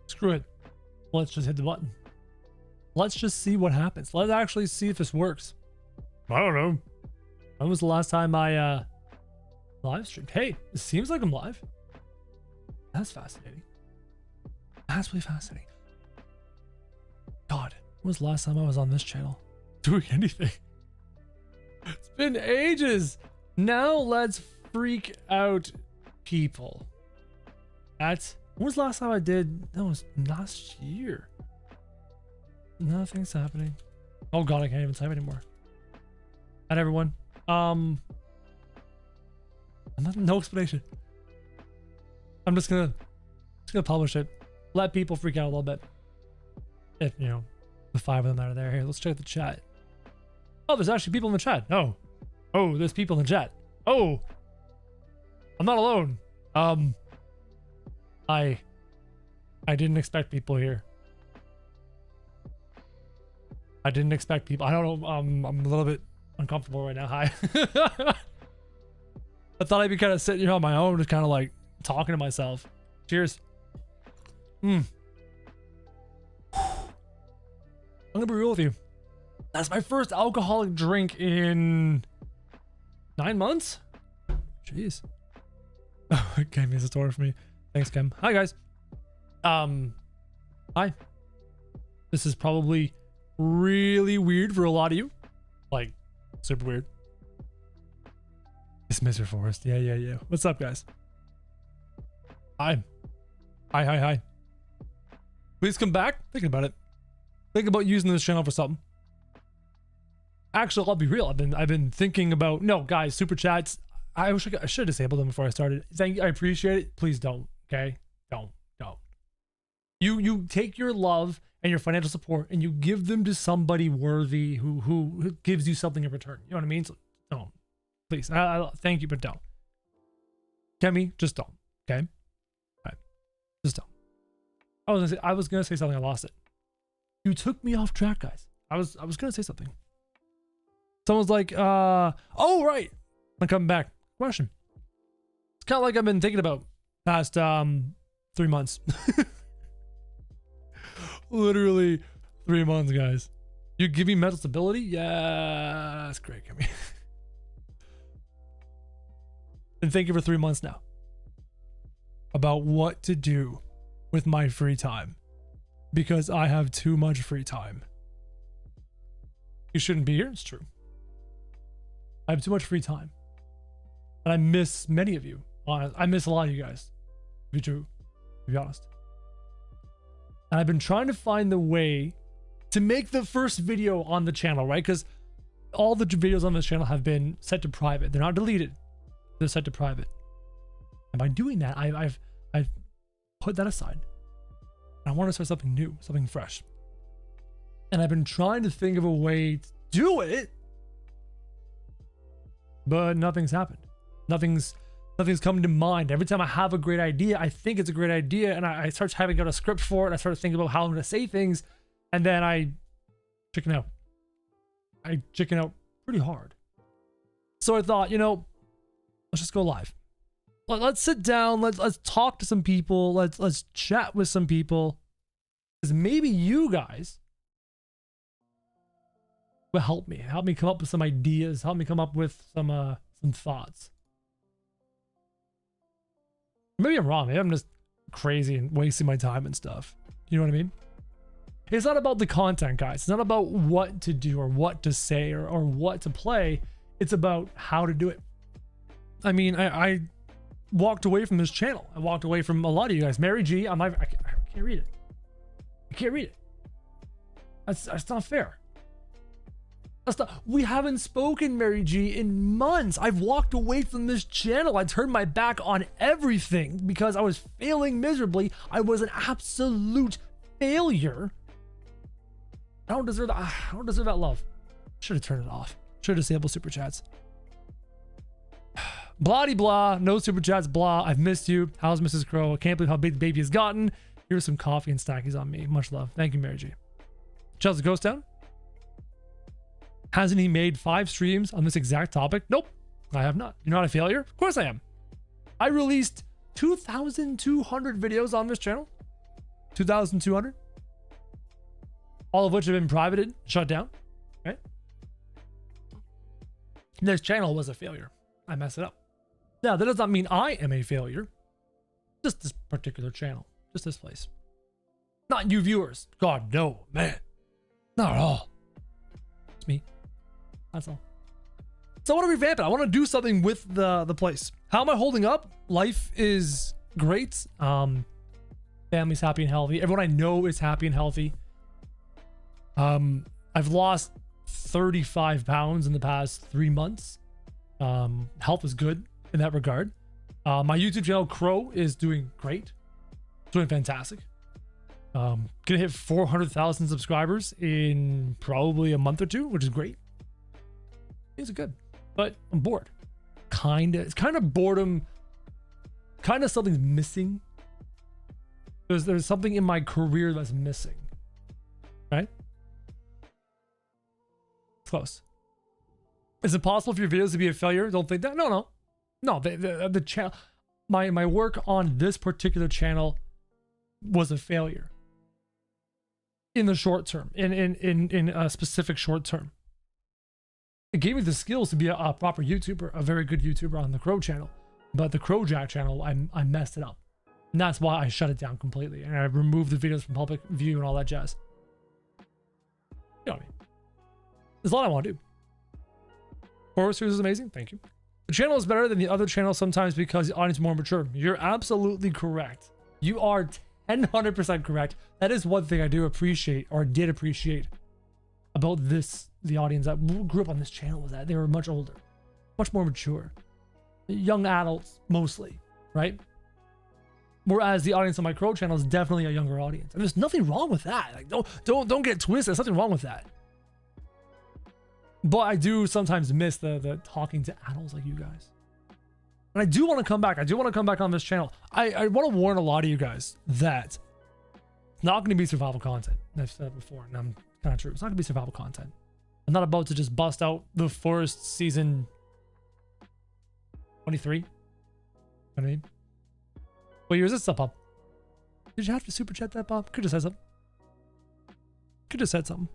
Screw it. Let's just hit the button. Let's just see what happens. Let's actually see if this works. I don't know. When was the last time I live streamed? Hey, it seems like I'm live. That's fascinating. That's really fascinating. God, when was the last time I was on this channel doing anything? It's been ages. Now let's freak out people. When was the last time I did? That was last year. Nothing's happening. Oh God, I can't even type anymore. Hi everyone. No explanation. I'm just gonna publish it. Let people freak out a little bit. If you know, the 5 of them that are there. Here, let's check the chat. Oh, there's actually people in the chat. Oh, there's people in the chat. Oh, I'm not alone. I didn't expect people here. I didn't expect people. I don't know. I'm a little bit uncomfortable right now. Hi. I thought I'd be kind of sitting here on my own, just kind of like talking to myself. Cheers. I'm gonna be real with you. That's my first alcoholic drink in 9 months. Jeez. Oh, it gave me a story for me. Thanks, Kim. Hi guys. Hi. This is probably really weird for a lot of you. Like, super weird. It's Mr. Forrest. Yeah. What's up, guys? Hi. Hi. Please come back. Thinking about it. Think about using this channel for something. Actually, I'll be real. I've been thinking about. No, guys, super chats. I should have disabled them before I started. I appreciate it. Please don't. Okay, don't. You take your love and your financial support and you give them to somebody worthy who gives you something in return. You know what I mean? So don't. Please. I thank you, but don't. Kemi, just don't. Okay. All right. Just don't. I was gonna say something. I lost it. You took me off track, guys. I was gonna say something. Someone's like, oh right. I'm coming back. Question. It's kind of like I've been thinking about past 3 months. Literally 3 months, guys. You give me mental stability? Yeah, that's great. Give me. Been thinking for 3 months now about what to do with my free time because I have too much free time. You shouldn't be here. It's true. I have too much free time. And I miss many of you. I miss a lot of you guys. To be true. To be honest. And I've been trying to find the way to make the first video on the channel, right? Because all the videos on this channel have been set to private. They're not deleted. They're set to private. And by doing that, I've put that aside. I want to start something new, something fresh. And I've been trying to think of a way to do it, but nothing's happened. Nothing's come to mind. Every time I have a great idea, I think it's a great idea, and I start having out a script for it. I start thinking about how I'm going to say things, and then I chicken out. I chicken out pretty hard. So I thought, let's just go live. Let's sit down. Let's talk to some people. Let's chat with some people, because maybe you guys will help me come up with some ideas, help me come up with some thoughts. Maybe I'm wrong. Maybe I'm just crazy and wasting my time and stuff. You know what I mean? It's not about the content, guys. It's not about what to do or what to say or what to play. It's about how to do it. I mean, I walked away from this channel. I walked away from a lot of you guys. Mary G, I can't read it. I can't read it. That's not fair. We haven't spoken, Mary G, in months. I've walked away from this channel. I turned my back on everything because I was failing miserably. I was an absolute failure. I don't deserve that. I don't deserve that love. Should have turned it off. Should have disabled super chats. Blah blah. No super chats. Blah. I've missed you. How's Mrs. Crow? I can't believe how big the baby has gotten. Here's some coffee and stackies on me. Much love. Thank you, Mary G. Chelsea Ghost Town. Hasn't he made 5 streams on this exact topic? Nope, I have not. You're not a failure? Of course I am. I released 2,200 videos on this channel. 2,200. All of which have been privated, shut down. Right? This channel was a failure. I messed it up. Now, that does not mean I am a failure. Just this particular channel. Just this place. Not you viewers. God, no, man. Not at all. It's me. That's all. So I want to revamp it. I want to do something with the place. How am I holding up? Life is great. Family's happy and healthy. Everyone I know is happy and healthy. I've lost 35 pounds in the past 3 months. Health is good in that regard. My YouTube channel, Crow, is doing great. Doing fantastic. Gonna hit 400,000 subscribers in probably a month or two, which is great. Things are good, but I'm bored. It's kind of boredom. Kind of something's missing. There's something in my career that's missing. Right? It's close. Is it possible for your videos to be a failure? Don't think that. No. The channel, my work on this particular channel was a failure in the short term, in a specific short term. It gave me the skills to be a proper YouTuber, a very good YouTuber on the Crow channel, but the Krojak channel, I messed it up, and that's why I shut it down completely, and I removed the videos from public view and all that jazz. You know what I mean? There's a lot I want to do. Horror series is amazing. Thank you. The channel is better than the other channels sometimes because the audience is more mature. You're absolutely correct. You are 100% correct. That is one thing I do appreciate, or did appreciate, about the audience that grew up on this channel, was that they were much older, much more mature, young adults mostly, right? Whereas the audience on my Crow channel is definitely a younger audience, and there's nothing wrong with that. Like, don't get twisted. There's nothing wrong with that. But I do sometimes miss the talking to adults like you guys. And I do want to come back. I do want to come back on this channel. I want to warn a lot of you guys that it's not going to be survival content. I've said it before, and I'm kind of true. It's not going to be survival content. I'm not about to just bust out the Forest season 23. You know what I mean? What year is this up? Did you have to super chat that, Bob? Could have said something. Could have said something.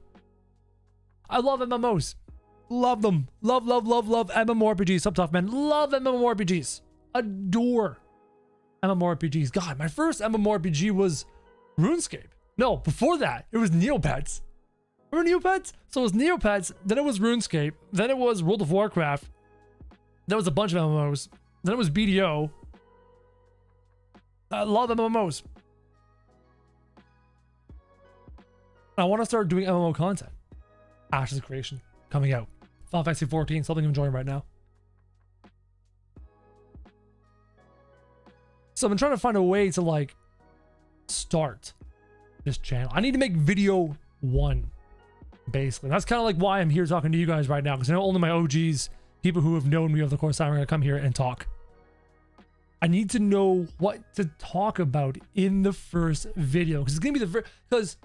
I love MMOs. Love them. Love MMORPGs. Subtough, man. Love MMORPGs. Adore MMORPGs. God, my first MMORPG was RuneScape. No, before that, it was Neopets. Remember Neopets? So it was Neopets, then it was RuneScape, then it was World of Warcraft, then it was a bunch of MMOs, then it was BDO. I love MMOs. I want to start doing MMO content. Ashes of Creation coming out. Final Fantasy 14, something I'm enjoying right now. So I've been trying to find a way to like start this channel. I need to make video 1, basically. That's kind of like why I'm here talking to you guys right now, because I know only my OGs, people who have known me over the course of time, are gonna come here and talk. I need to know what to talk about in the first video, because it's gonna be because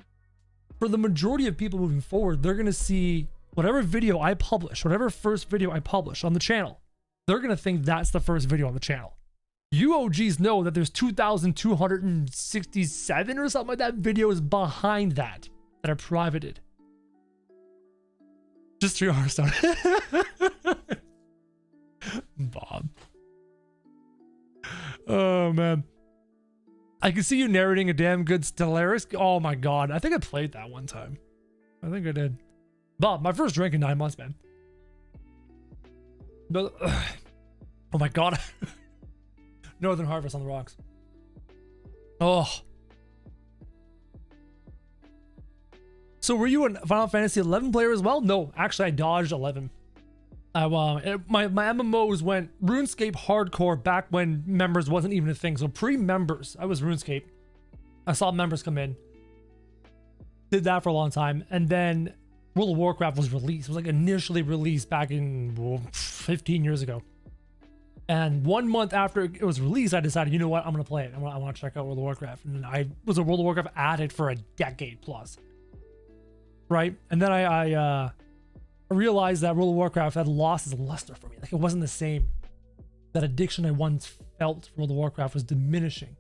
for the majority of people moving forward, they're gonna see whatever video I publish, whatever first video I publish on the channel, they're gonna think that's the first video on the channel. You OGs know that there's 2,267 or something like that videos behind that are privated. Just 3 Hearthstone. Bob. Oh man. I can see you narrating a damn good Stellaris. Oh my god. I think I played that one time. I think I did. Bob, my first drink in 9 months, man. But, oh my god. Northern Harvest on the rocks. Oh. So were you a Final Fantasy 11 player as well? No, actually I dodged 11. My MMOs went RuneScape hardcore back when members wasn't even a thing. So pre-members, I was RuneScape. I saw members come in. Did that for a long time. And then World of Warcraft was released. It was like initially released back in 15 years ago. And 1 month after it was released, I decided, you know what? I'm going to play it. I want to check out World of Warcraft. And I was a World of Warcraft addict for a decade plus. Right? And then I realized that World of Warcraft had lost its luster for me. Like, it wasn't the same. That addiction I once felt for World of Warcraft was diminishing.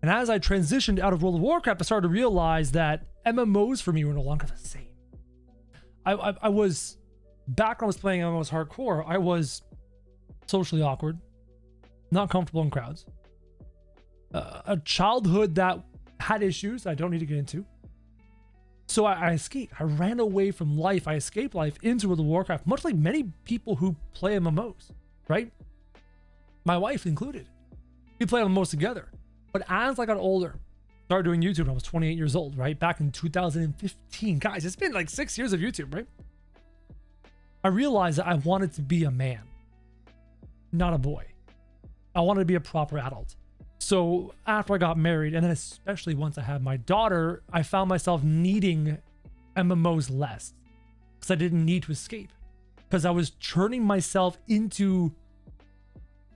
And as I transitioned out of World of Warcraft, I started to realize that MMOs for me were no longer the same. I was, back when I was playing MMOs hardcore, I was socially awkward, not comfortable in crowds, a childhood that had issues I don't need to get into. So I escaped. I ran away from life. I escaped life into World of Warcraft, much like many people who play MMOs, right? My wife included. We play MMOs together. But as I got older, started doing YouTube when I was 28 years old, right? Back in 2015. Guys, it's been like 6 years of YouTube, right? I realized that I wanted to be a man, not a boy. I wanted to be a proper adult. So after I got married, and then especially once I had my daughter, I found myself needing MMOs less because I didn't need to escape, because I was turning myself into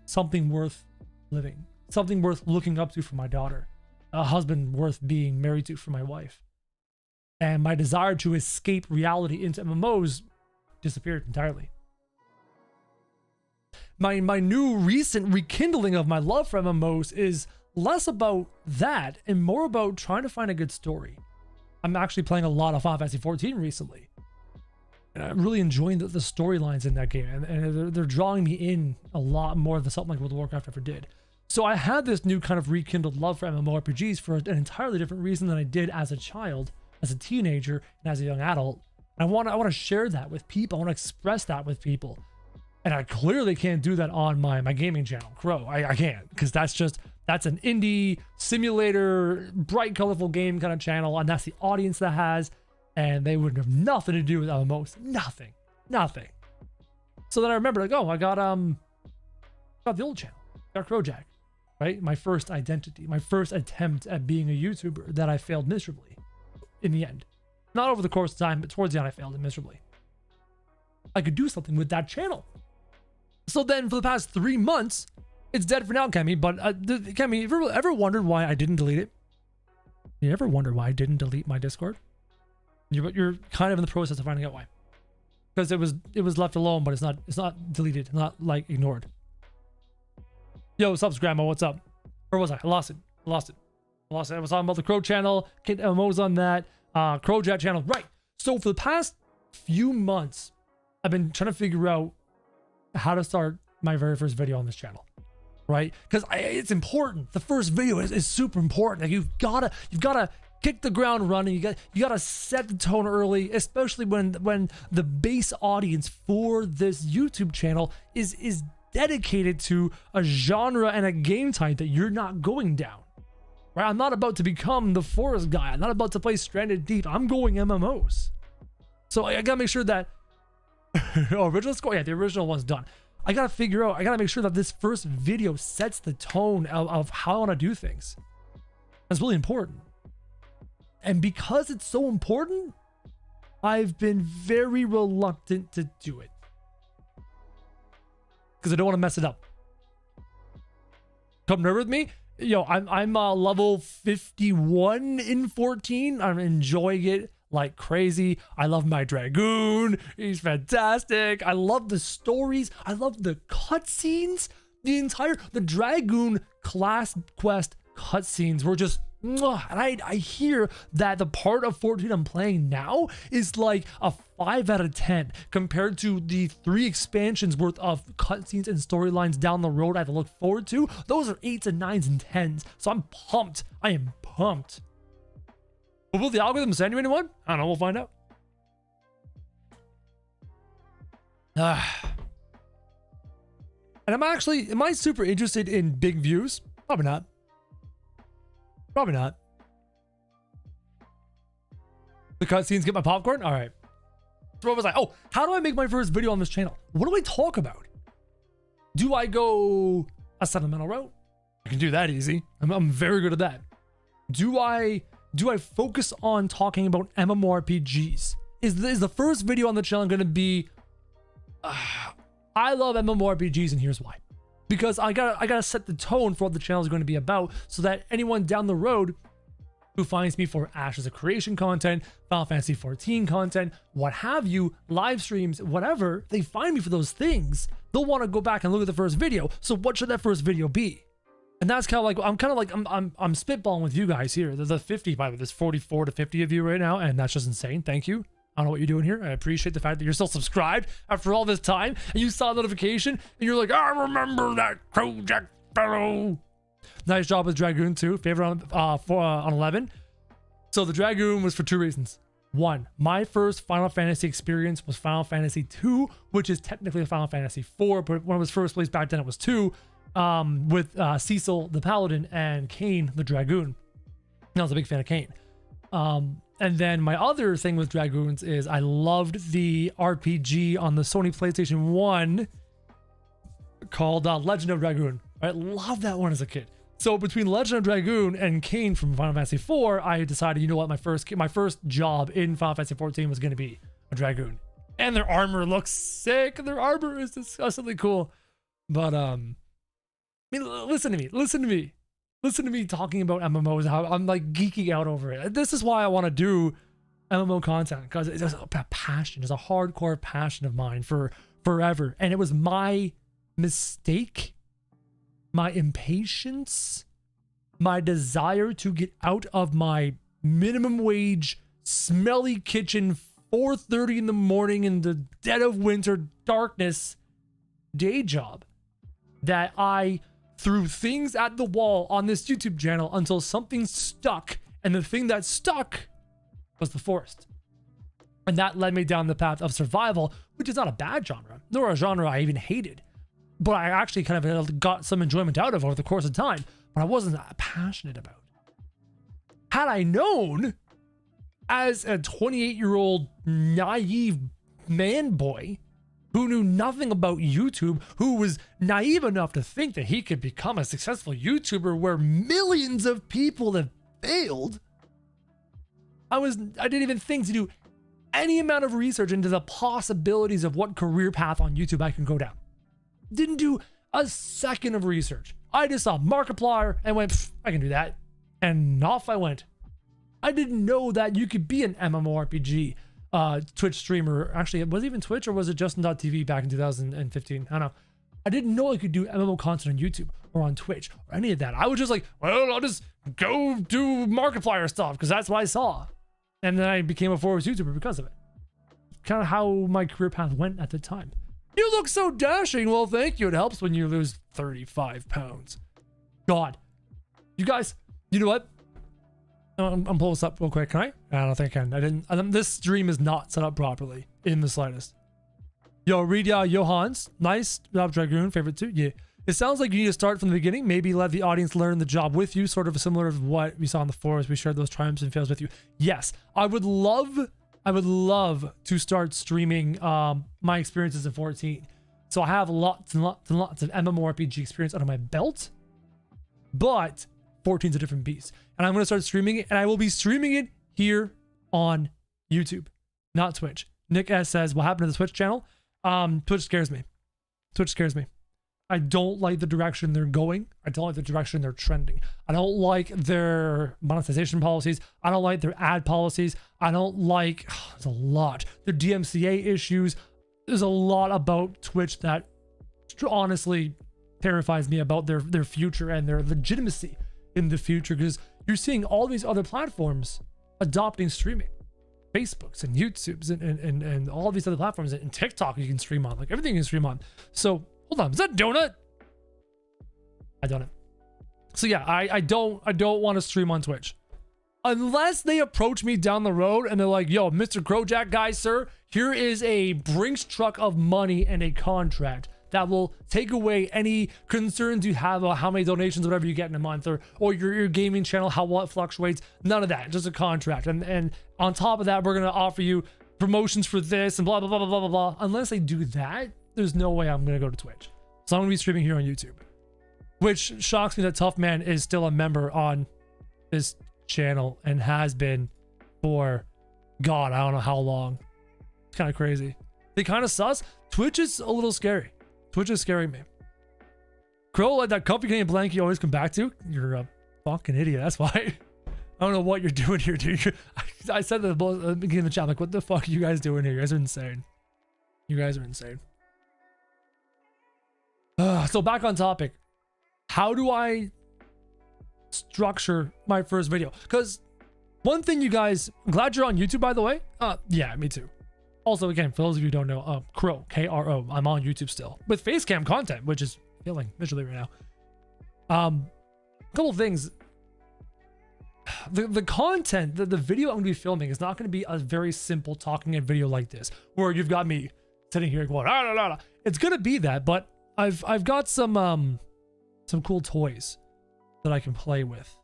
something worth living, something worth looking up to for my daughter, a husband worth being married to for my wife. And my desire to escape reality into MMOs disappeared entirely. My new recent rekindling of my love for MMOs is less about that and more about trying to find a good story. I'm actually playing a lot of Final Fantasy 14 recently, and I'm really enjoying the storylines in that game, and they're drawing me in a lot more than something like World of Warcraft ever did. So I had this new kind of rekindled love for MMORPGs for an entirely different reason than I did as a child, as a teenager, and as a young adult. I want to share that with people. I want to express that with people. And I clearly can't do that on my gaming channel, Crow. I can't, because that's an indie simulator, bright, colorful game kind of channel, and that's the audience that has, and they would have nothing to do with MMOs. Nothing. So then I remember, like, oh, I got the old channel, got Krojak, right? My first identity, my first attempt at being a YouTuber that I failed miserably in the end. Not over the course of time, but towards the end I failed it miserably. I could do something with that channel. So then for the past 3 months, it's dead for now, Kemi, but Kemi, have you ever wondered why I didn't delete it? You ever wonder why I didn't delete my Discord? You're kind of in the process of finding out why. Because it was left alone, but it's not deleted, not like ignored. Yo, what's up, Grandma? What's up? Where was I? I lost it. I was talking about the Crow channel, Kid MMOs on that, Krojak channel. Right. So for the past few months, I've been trying to figure out how to start my very first video on this channel, right? Because it's important. The first video is super important. Like you've gotta kick the ground running. You gotta set the tone early, especially when the base audience for this YouTube channel is dedicated to a genre and a game type that you're not going down, right? I'm not about to become the forest guy. I'm not about to play Stranded Deep. I'm going MMOs. So I gotta make sure that original score, yeah, the original one's done. I gotta make sure that this first video sets the tone of how I want to do things. That's really important. And because it's so important, I've been very reluctant to do it. Because I don't want to mess it up. Come nerd with me? Yo, I'm level 51 in 14. I'm enjoying it like crazy. I love my Dragoon. He's fantastic. I love the stories. I love the cutscenes. The Dragoon class quest cutscenes were just, and I hear that the part of 14 I'm playing now is like a 5 out of 10 compared to the 3 expansions worth of cutscenes and storylines down the road I have to look forward to. Those are 8s and 9s and 10s. So I'm pumped. I am pumped. But will the algorithm send you anyone? I don't know. We'll find out. And am I super interested in big views? Probably not. The cutscenes get my popcorn? All right. So I was like, oh, how do I make my first video on this channel? What do I talk about? Do I go a sentimental route? I can do that easy. I'm very good at that. Do I focus on talking about MMORPGs? Is the first video on the channel going to be, I love MMORPGs and here's why. Because I gotta set the tone for what the channel is going to be about so that anyone down the road who finds me for Ashes of Creation content, Final Fantasy 14 content, what have you, live streams, whatever, they find me for those things, they'll want to go back and look at the first video. So what should that first video be? And that's kind of like, I'm spitballing with you guys here. The 50, by the way, there's 44 to 50 of you right now, and that's just insane. Thank you. I don't know what you're doing here. I appreciate the fact that you're still subscribed after all this time, and you saw a notification, and you're like, I remember that Krojak fellow. Nice job with Dragoon too. Favorite on 11. So the Dragoon was for 2 reasons. 1, my first Final Fantasy experience was Final Fantasy 2, which is technically Final Fantasy 4, but when it was first released back then, it was 2, with Cecil the Paladin and Kain the Dragoon. And I was a big fan of Kain. And then my other thing with Dragoons is I loved the RPG on the Sony PlayStation 1 called Legend of Dragoon. I loved that one as a kid. So between Legend of Dragoon and Kain from Final Fantasy 4, I decided, you know what, my first job in Final Fantasy 14 was going to be a Dragoon. And their armor looks sick. Their armor is disgustingly cool. But I mean, listen to me talking about MMOs, how I'm like geeking out over it. This is why I want to do MMO content, because it's a passion. It's a hardcore passion of mine for forever. And it was my mistake, my impatience, my desire to get out of my minimum wage, smelly kitchen, 4:30 in the morning in the dead of winter darkness day job, that I threw things at the wall on this YouTube channel until something stuck, and the thing that stuck was the forest. And that led me down the path of survival, which is not a bad genre, nor a genre I even hated, but I actually kind of got some enjoyment out of over the course of time, but I wasn't passionate about. Had I known, as a 28-year-old naive man boy who knew nothing about YouTube, who was naive enough to think that he could become a successful YouTuber where millions of people have failed, I didn't even think to do any amount of research into the possibilities of what career path on YouTube I can go down. Didn't do a second of research. I just saw Markiplier and went, I can do that. And off I went. I didn't know that you could be an MMORPG Twitch streamer. Actually, was it even Twitch, or was it Justin.tv back in 2015? I don't know. I didn't know I could do MMO content on YouTube or on Twitch or any of that. I was just like, well, I'll just go do Markiplier stuff because that's what I saw. And then I became a Forest YouTuber because of it. Kind of how my career path went at the time. You look so dashing. Well, thank you. It helps when you lose 35 pounds. God. You guys, you know what? I'm pulling this up real quick. Can I? I don't think I can. This stream is not set up properly in the slightest. Yo, read Johans. Nice. Rob Dragoon. Favorite too. Yeah. It sounds like you need to start from the beginning. Maybe let the audience learn the job with you. Sort of similar to what we saw in the forest. We shared those triumphs and fails with you. Yes. I would love to start streaming my experiences in 14. So I have lots and lots and lots of MMORPG experience under my belt, but 14 is a different beast. And I'm going to start streaming it, and I will be streaming it here on YouTube, not Twitch. Nick S says, what happened to the Twitch channel? Twitch scares me. Twitch scares me. I don't like the direction they're going. I don't like the direction they're trending. I don't like their monetization policies. I don't like their ad policies. I don't like, there's a lot. Their DMCA issues. There's a lot about Twitch that honestly terrifies me about their future and their legitimacy in the future, because you're seeing all these other platforms adopting streaming. Facebooks and YouTubes and all these other platforms, and TikTok you can stream on, like everything you can stream on. So hold on, is that Donut? I don't know. So yeah, I don't want to stream on Twitch unless they approach me down the road and they're like, yo, Mr. Krojak guy, sir, here is a Brinks truck of money and a contract that will take away any concerns you have about how many donations, whatever you get in a month, or your gaming channel, how what fluctuates. None of that, just a contract. And on top of that, we're gonna offer you promotions for this and blah blah blah blah blah blah. Unless they do that, there's no way I'm gonna go to Twitch. So I'm gonna be streaming here on YouTube, which shocks me that Tough Man is still a member on this channel and has been for God, I don't know how long. It's kind of crazy. They kind of sus. Twitch is a little scary. Twitch is scaring me. Crow, like that comfy Canadian blanket you always come back to. You're a fucking idiot. That's why. I don't know what you're doing here, dude. I said that at the beginning of the chat, like, what the fuck are you guys doing here? You guys are insane. You guys are insane. So back on topic. How do I structure my first video. Because one thing, you guys, I'm glad you're on YouTube, by the way. Yeah, me too. Also, again, for those of you who don't know, Crow, K-R-O, I'm on YouTube still with face cam content, which is feeling visually right now. A couple of things. The content, the video I'm going to be filming is not going to be a very simple talking head video like this, where you've got me sitting here going, ah, la, la, la. It's going to be that, but I've got some cool toys that I can play with.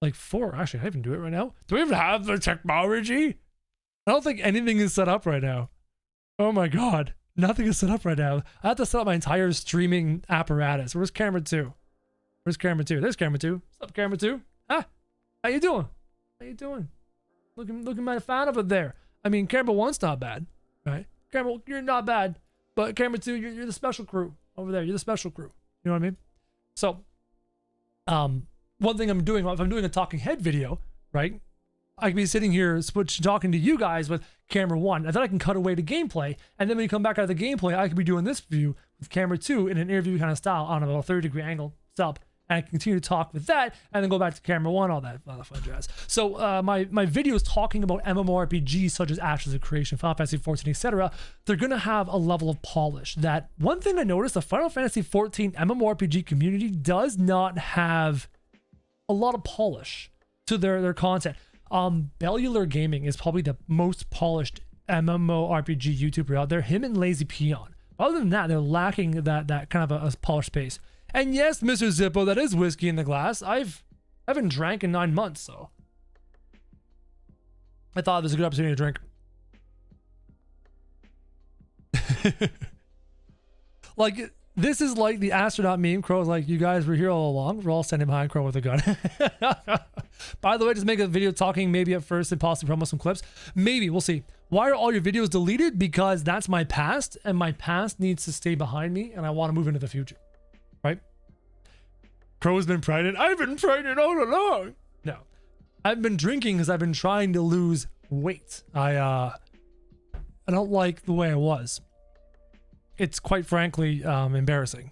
Like actually, I even do it right now. Do we even have the technology? I don't think anything is set up right now. Oh my God. Nothing is set up right now. I have to set up my entire streaming apparatus. Where's camera 2? Where's camera 2? There's camera 2. What's up, camera 2? Ah, how you doing? How you doing? Looking mighty fine up there. I mean, camera 1's not bad, right? Camera, you're not bad. But camera 2, you're the special crew over there. You're the special crew. You know what I mean? So, one thing I'm doing, if I'm doing a talking head video, right? I can be sitting here talking to you guys with camera 1, and then I can cut away to gameplay. And then when you come back out of the gameplay, I could be doing this view with camera 2 in an interview kind of style on about a 30-degree angle. Up, and I continue to talk with that, and then go back to camera 1, all that fun jazz. So my videos talking about MMORPGs such as Ashes of Creation, Final Fantasy 14, etc., they're gonna have a level of polish. That one thing I noticed, the Final Fantasy 14 MMORPG community does not have a lot of polish to their content. Bellular Gaming is probably the most polished MMORPG YouTuber out there. Him and Lazy Peon. Other than that, they're lacking that kind of a polished space. And yes, Mr. Zippo, that is whiskey in the glass. I haven't drank in 9 months, so I thought it was a good opportunity to drink. Like, this is like the astronaut meme. Crow's like, you guys were here all along. We're all standing behind Crow with a gun. By the way, just make a video talking maybe at first and possibly promo some clips. Maybe, we'll see. Why are all your videos deleted? Because that's my past, and my past needs to stay behind me, and I want to move into the future. Right? Crow's been pregnant. I've been pregnant all along. No, I've been drinking because I've been trying to lose weight. I don't like the way I was. It's quite frankly embarrassing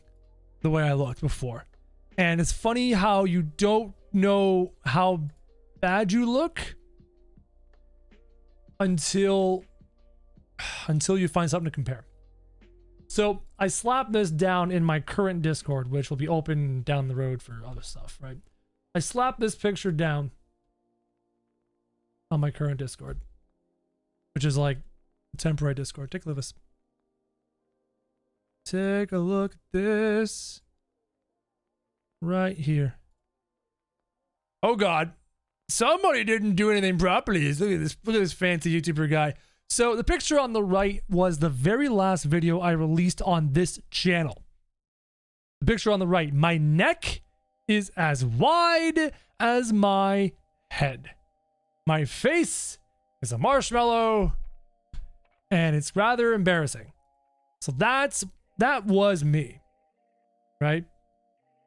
the way I looked before. And it's funny how you don't know how bad you look until you find something to compare. So I slapped this down in my current Discord, which will be open down the road for other stuff, right? I slapped this picture down on my current Discord, which is like a temporary Discord. Take a look at this. Take a look at this right here. Oh God, somebody didn't do anything properly. Look at this fancy YouTuber guy. So the picture on the right was the very last video I released on this channel. The picture on the right, my neck is as wide as my head. My face is a marshmallow, and it's rather embarrassing. So that was me, right?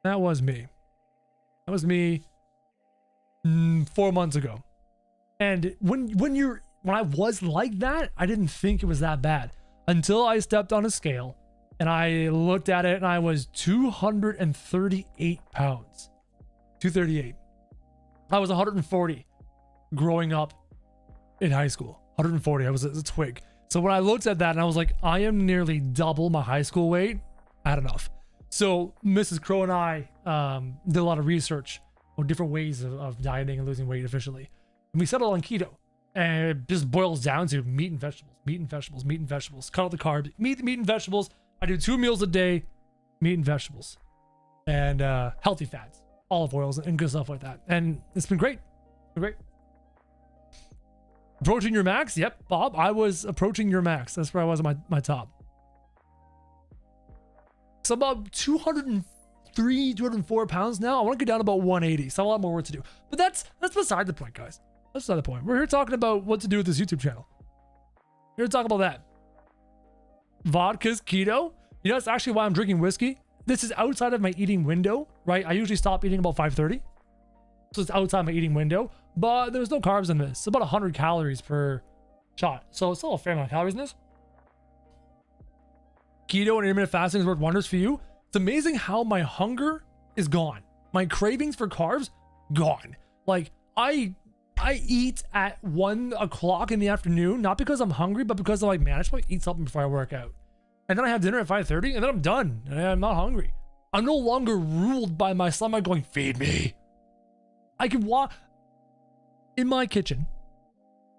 That was me. That was me 4 months ago. And when I was like that, I didn't think it was that bad until I stepped on a scale and I looked at it and I was 238 pounds. 238. I was 140 growing up in high school. 140. I was a twig. So when I looked at that and I was like, I am nearly double my high school weight. I had enough. So Mrs. Crow and I did a lot of research on different ways of dieting and losing weight efficiently. And we settled on keto. And it just boils down to meat and vegetables, meat and vegetables, meat and vegetables. Cut out the carbs, meat and vegetables. I do 2 meals a day, meat and vegetables, and healthy fats, olive oils, and good stuff like that. And it's been great. Great. Approaching your max? Yep, Bob. I was approaching your max. That's where I was at my top. So about 203, 204 pounds now. I want to get down to about 180. So I have a lot more work to do. But that's beside the point, guys. That's not the point. We're here talking about what to do with this YouTube channel. We're here to talk about that. Vodka's keto. You know, that's actually why I'm drinking whiskey. This is outside of my eating window, right? I usually stop eating about 5:30. So it's outside my eating window. But there's no carbs in this. It's about 100 calories per shot. So it's still a fair amount of calories in this. Keto and intermittent fasting has worked wonders for you. It's amazing how my hunger is gone. My cravings for carbs gone. Like I eat at 1 o'clock in the afternoon, not because I'm hungry, but because I'm like, man, I just want to eat something before I work out. And then I have dinner at 5:30 and then I'm done and I'm not hungry. I'm no longer ruled by my stomach going, feed me. I can walk in my kitchen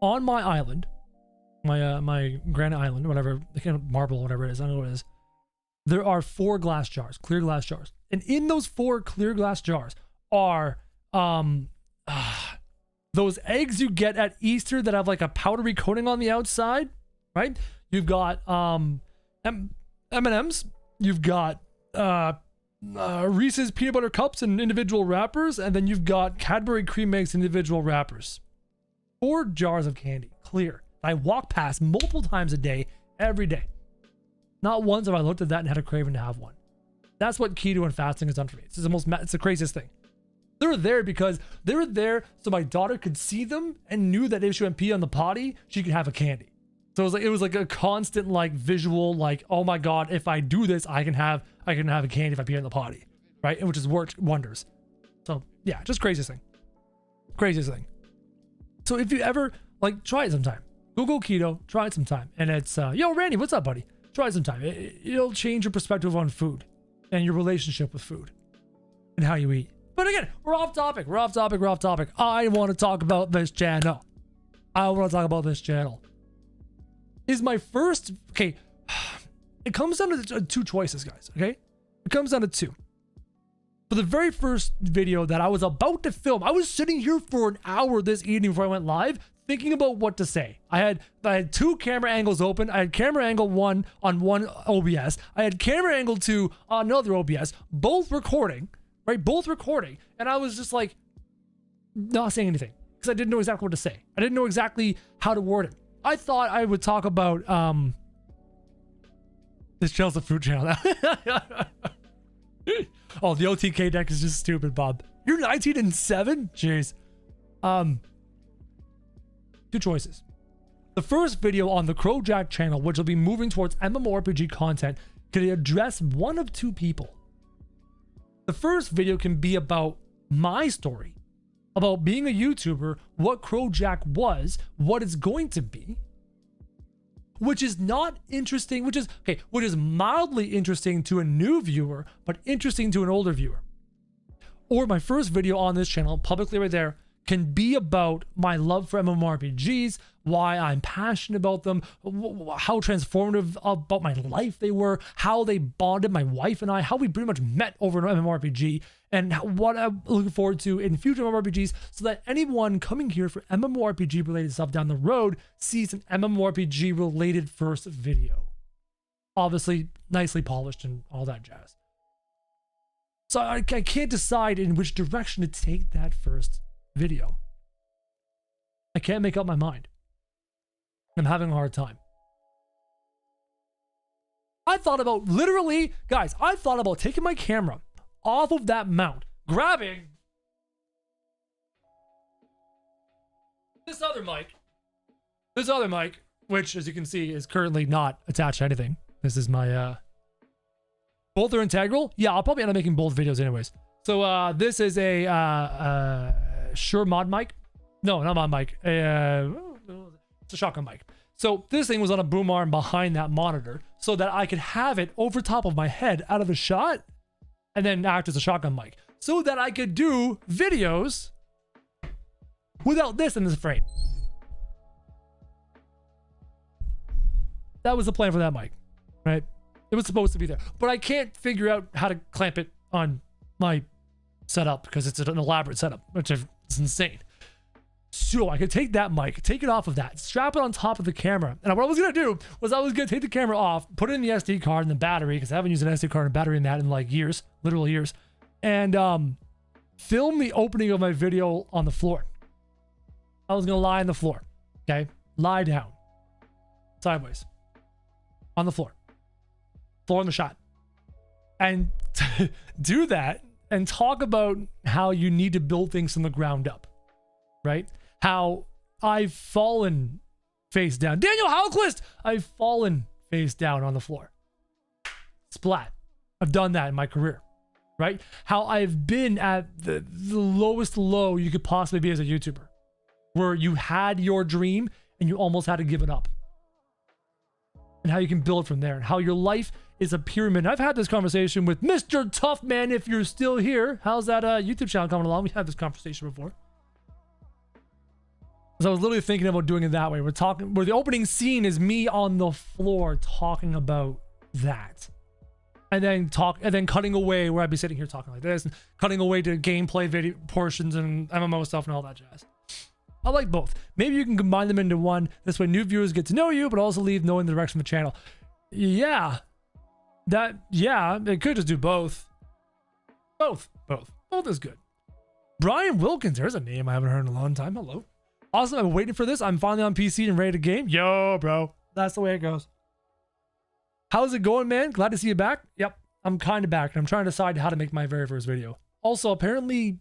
on my island, my granite island, whatever, the kind of marble, whatever it is, I don't know what it is. There are 4 glass jars, clear glass jars. And in those 4 clear glass jars are those eggs you get at Easter that have like a powdery coating on the outside, right? You've got M&Ms, you've got Reese's peanut butter cups in individual wrappers, and then you've got Cadbury cream eggs in individual wrappers. 4 jars of candy, clear. I walk past multiple times a day, every day. Not once have I looked at that and had a craving to have one. That's what keto and fasting has done for me. It's the craziest thing. They're there because they were there so my daughter could see them and knew that if she went pee on the potty, she could have a candy. So it was like a constant like visual, like, oh my God, if I do this, I can have a candy if I pee on the potty, right? And which has worked wonders. So yeah, just craziest thing. So if you ever like, try it sometime. Google keto, try it sometime. And it's, yo, Randy, what's up, buddy? Try it sometime. It'll change your perspective on food and your relationship with food and how you eat. But again, we're off topic. I want to talk about this channel. Is my first, okay, it comes down to 2 choices, guys, okay? It comes down to 2. For the very first video that I was about to film, I was sitting here for an hour this evening before I went live, thinking about what to say. I had 2 camera angles open. I had camera angle 1 on one OBS. I had camera angle 2 on another OBS, both recording, right? Both recording. And I was just like, not saying anything because I didn't know exactly what to say. I didn't know exactly how to word it. I thought I would talk about, this channel's a food channel now. Oh, the OTK deck is just stupid, Bob. You're 19 and 7? Jeez. 2 choices. The first video on the Krojak channel, which will be moving towards MMORPG content, could address one of 2 people. The first video can be about my story, about being a YouTuber, what Krojak was, what it's going to be, which is not interesting, which is mildly interesting to a new viewer, but interesting to an older viewer. Or my first video on this channel, publicly right there, can be about my love for MMORPGs, why I'm passionate about them, how transformative about my life they were, how they bonded my wife and I, how we pretty much met over an MMORPG, and what I'm looking forward to in future MMORPGs, so that anyone coming here for MMORPG related stuff down the road sees an MMORPG related first video. Obviously, nicely polished and all that jazz. So I can't decide in which direction to take that first video. I can't make up my mind. I'm having a hard time. I thought about taking my camera off of that mount, grabbing this other mic, which as you can see is currently not attached to anything. This is my, both are integral. Yeah, I'll probably end up making both videos anyways. So this is a Shure mod mic. No, not mod mic. It's a shotgun mic. So this thing was on a boom arm behind that monitor so that I could have it over top of my head out of the shot and then act as a shotgun mic so that I could do videos without this in this frame. That was the plan for that mic, right? It was supposed to be there, but I can't figure out how to clamp it on my setup because it's an elaborate setup, which is insane. So I could take that mic, take it off of that, strap it on top of the camera. And what I was going to do was I was going to take the camera off, put it in the SD card and the battery, because I haven't used an SD card and battery in that in like years, literal years, and film the opening of my video on the floor. I was going to lie on the floor, okay? Lie down, sideways, on the floor in the shot. And do that and talk about how you need to build things from the ground up, right? How I've fallen face down. Daniel Halquist! I've fallen face down on the floor. Splat. I've done that in my career, right? How I've been at the lowest low you could possibly be as a YouTuber, where you had your dream and you almost had to give it up. And how you can build from there, and how your life is a pyramid. I've had this conversation with Mr. Toughman, if you're still here. How's that YouTube channel coming along? We had this conversation before. So I was literally thinking about doing it that way. We're talking, where the opening scene is me on the floor talking about that. And then cutting away where I'd be sitting here talking like this, and cutting away to gameplay video portions and MMO stuff and all that jazz. I like both. Maybe you can combine them into one. This way new viewers get to know you, but also leave knowing the direction of the channel. Yeah. It could just do both. Both is good. Brian Wilkins, there's a name I haven't heard in a long time. Hello. Awesome, I'm waiting for this. I'm finally on PC and ready to game. Yo, bro. That's the way it goes. How's it going, man? Glad to see you back. Yep, I'm kind of back, and I'm trying to decide how to make my very first video. Also, apparently,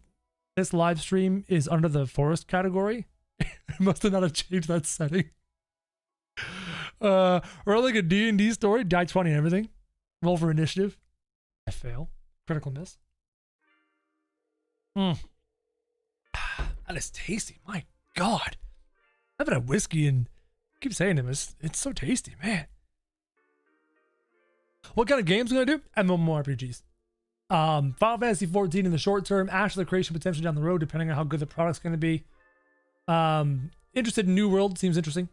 this live stream is under the forest category. I must have not changed that setting. Or like a D&D story, die 20 and everything. Roll for initiative. I fail. Critical miss. That is tasty. My God. I haven't had whiskey and I keep saying it, it's so tasty, man. What kind of games am I gonna do? MMORPGs. Final Fantasy 14 in the short term, Ash of the Creation potentially down the road, depending on how good the product's gonna be. Interested in New World, seems interesting.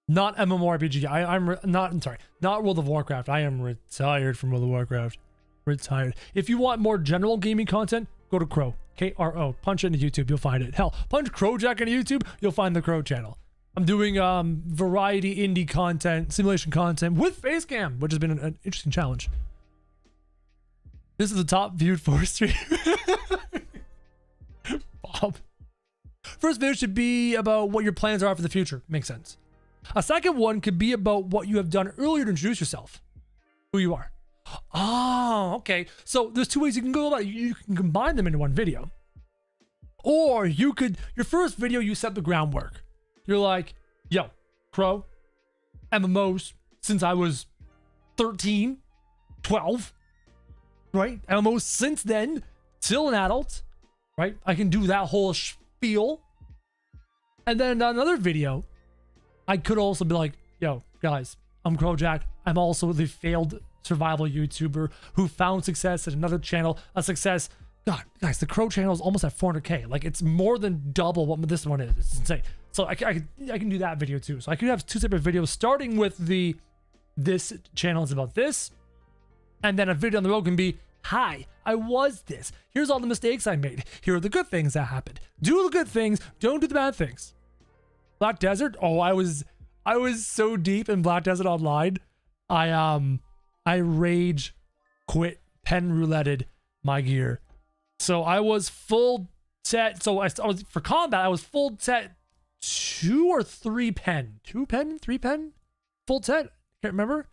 Not MMORPG. Not World of Warcraft. I am retired from World of Warcraft. Retired. If you want more general gaming content, go to Crow. K-R-O. Punch it into YouTube, you'll find it. Hell, punch Krojak into YouTube, you'll find the Crow channel. I'm doing variety indie content, simulation content with Facecam, which has been an interesting challenge. This is the top viewed forestry. Bob. First video should be about what your plans are for the future. Makes sense. A second one could be about what you have done earlier to introduce yourself. Who you are. Oh, okay. So there's two ways you can go about it. You can combine them into one video. Or you could, your first video, you set the groundwork. You're like, yo, Crow, MMOs since I was 13, 12, right? MMOs since then, till an adult, right? I can do that whole spiel. And then another video, I could also be like, yo, guys, I'm Krojak. I'm also the failed survival YouTuber who found success at another channel, a success. God, guys, the Crow channel is almost at 400K. Like, it's more than double what this one is. It's insane. So I can do that video too. So I could have two separate videos, starting with this channel is about this, and then a video on the road can be, hi, I was this. Here's all the mistakes I made. Here are the good things that happened. Do the good things. Don't do the bad things. Black Desert. Oh, I was so deep in Black Desert Online. I rage quit pen rouletted my gear. So I was full set. So I was for combat. I was full set 2 or 3 pen, 2 pen, 3 pen, full set. Can't remember.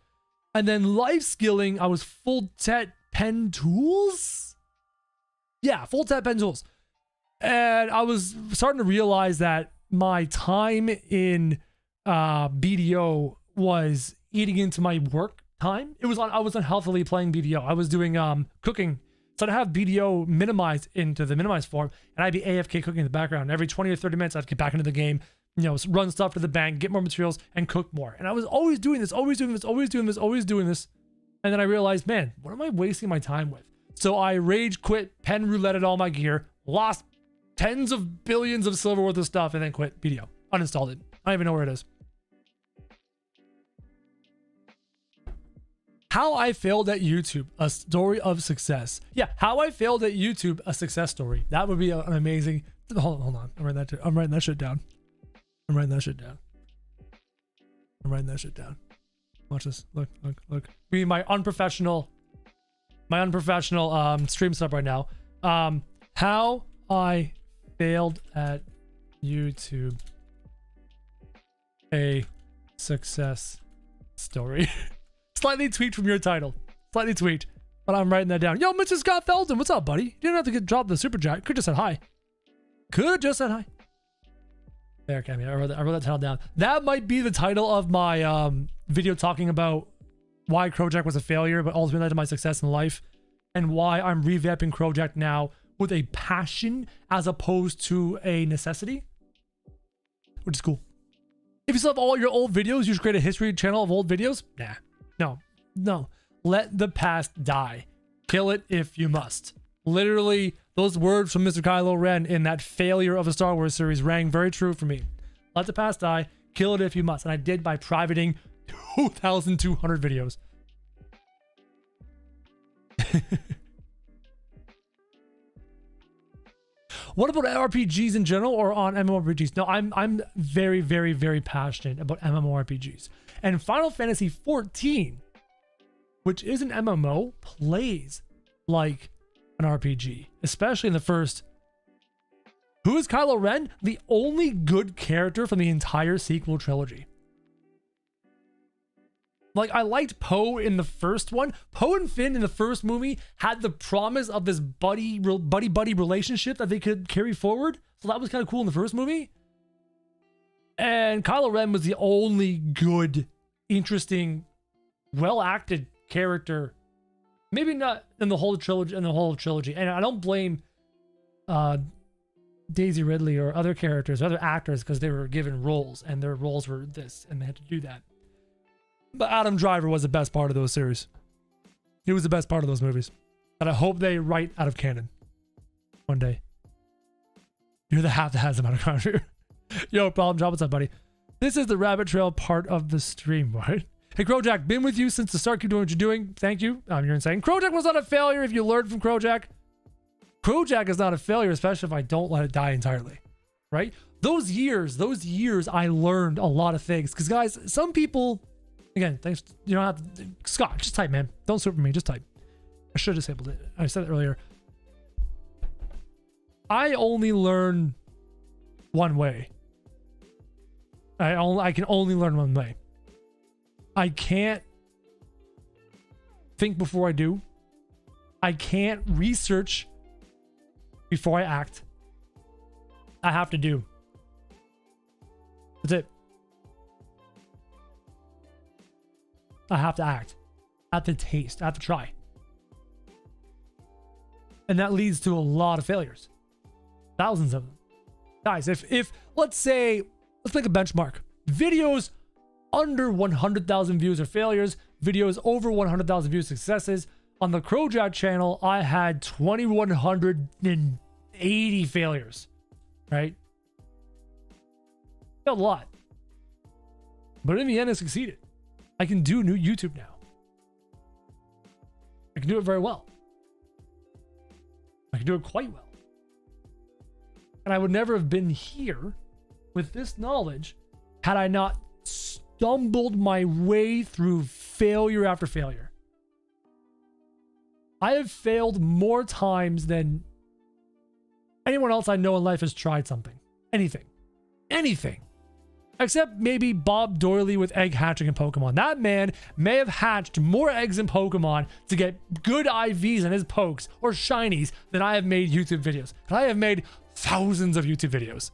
And then life skilling, I was full set pen tools. Yeah, full set pen tools. And I was starting to realize that my time in BDO was eating into my work time. I was unhealthily playing BDO. I was doing cooking. So I'd have BDO minimized into the minimized form, and I'd be AFK cooking in the background. And every 20 or 30 minutes, I'd get back into the game, run stuff to the bank, get more materials, and cook more. And I was always doing this. And then I realized, man, what am I wasting my time with? So I rage quit, pen rouletted all my gear, lost tens of billions of silver worth of stuff, and then quit BDO. Uninstalled it. I don't even know where it is. How I failed at YouTube, a story of success. Yeah, how I failed at YouTube, a success story. That would be an amazing. Hold on. I'm writing that shit down. Watch this. Look. Be my unprofessional stream setup right now. How I failed at YouTube, a success story. Slightly tweaked from your title. Slightly tweaked. But I'm writing that down. Yo, Mr. Scott Felton, what's up, buddy? You didn't have to drop the super chat. Could just said hi. There, Cammy. I wrote that title down. That might be the title of my video talking about why Krojak was a failure, but ultimately led to my success in life. and why I'm revamping Krojak now with a passion as opposed to a necessity, which is cool. If you still have all your old videos, you should create a history channel of old videos. Nah, no. Let the past die. Kill it if you must. Literally, those words from Mr. Kylo Ren in that failure of the Star Wars series rang very true for me. Let the past die. Kill it if you must. And I did by privating 2,200 videos. What about RPGs in general or on MMORPGs? No, I'm very, very, very passionate about MMORPGs. And Final Fantasy XIV, which is an MMO, plays like an RPG, especially in the first. Who is Kylo Ren? The only good character from the entire sequel trilogy. Like, I liked Poe in the first one. Poe and Finn in the first movie had the promise of this buddy relationship that they could carry forward. So that was kind of cool in the first movie. And Kylo Ren was the only good, interesting, well-acted character. Maybe not in the whole trilogy. And I don't blame Daisy Ridley or other characters, or other actors, because they were given roles and their roles were this and they had to do that. But Adam Driver was the best part of those series. He was the best part of those movies. And I hope they write out of canon one day. You're the half that has them out of canon. Yo, Problem Job, what's up, buddy? This is the rabbit trail part of the stream, right? Hey, Krojak, been with you since the start. Keep doing what you're doing. Thank you. You're insane. Krojak was not a failure if you learned from Krojak. Krojak is not a failure, especially if I don't let it die entirely, right? Those years, I learned a lot of things. Because, guys, some people... Again, thanks. You don't have to... Scott, just type, man. Don't super me. Just type. I should have disabled it. I said it earlier. I only learn one way. I can only learn one way. I can't think before I do. I can't research before I act. I have to do. That's it. I have to act. I have to taste. I have to try. And that leads to a lot of failures. Thousands of them. Guys, if let's make a benchmark. Videos under 100,000 views are failures. Videos over 100,000 views successes. On the Krojak channel, I had 2,180 failures. Right? Failed a lot. But in the end, I succeeded. I can do new YouTube now. I can do it very well. I can do it quite well. And I would never have been here with this knowledge had I not stumbled my way through failure after failure. I have failed more times than anyone else I know in life has tried something. Anything. Except maybe Bob Doyley with egg hatching in Pokemon. That man may have hatched more eggs in Pokemon to get good IVs in his pokes or shinies than I have made YouTube videos. And I have made thousands of YouTube videos.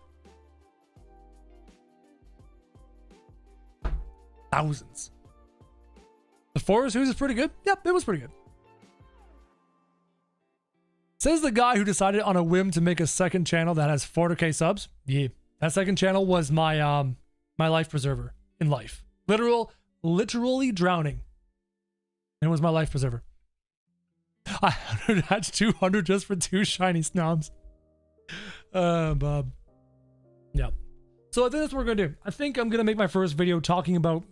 Thousands. The Forest Who's is pretty good. Yep, it was pretty good. Says the guy who decided on a whim to make a second channel that has 400k subs. Yeah, that second channel was my my life preserver in life. Literally drowning. And it was my life preserver. I had 200 just for 2 shiny snobs. Bob. Yeah. So I think that's what we're gonna do. I think I'm gonna make my first video talking about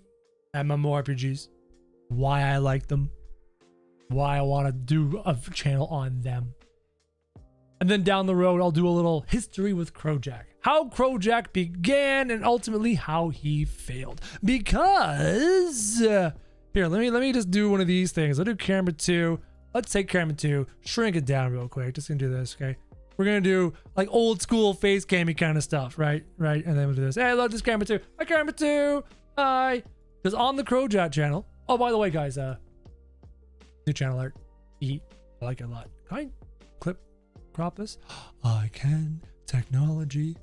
MMORPGs, why I like them, why I want to do a channel on them. And then down the road, I'll do a little history with Krojak. How Krojak began and ultimately how he failed. Because, here, let me just do one of these things. I'll do camera 2. Let's take camera 2, shrink it down real quick. Just gonna do this, okay? We're gonna do like old school face cammy kind of stuff, right? And then we'll do this. Hey, look, this camera 2. Hi, camera 2. Hi. Because on the Krojak channel. Oh, by the way, guys, new channel art. I like it a lot. Can I crop this? I can. Technology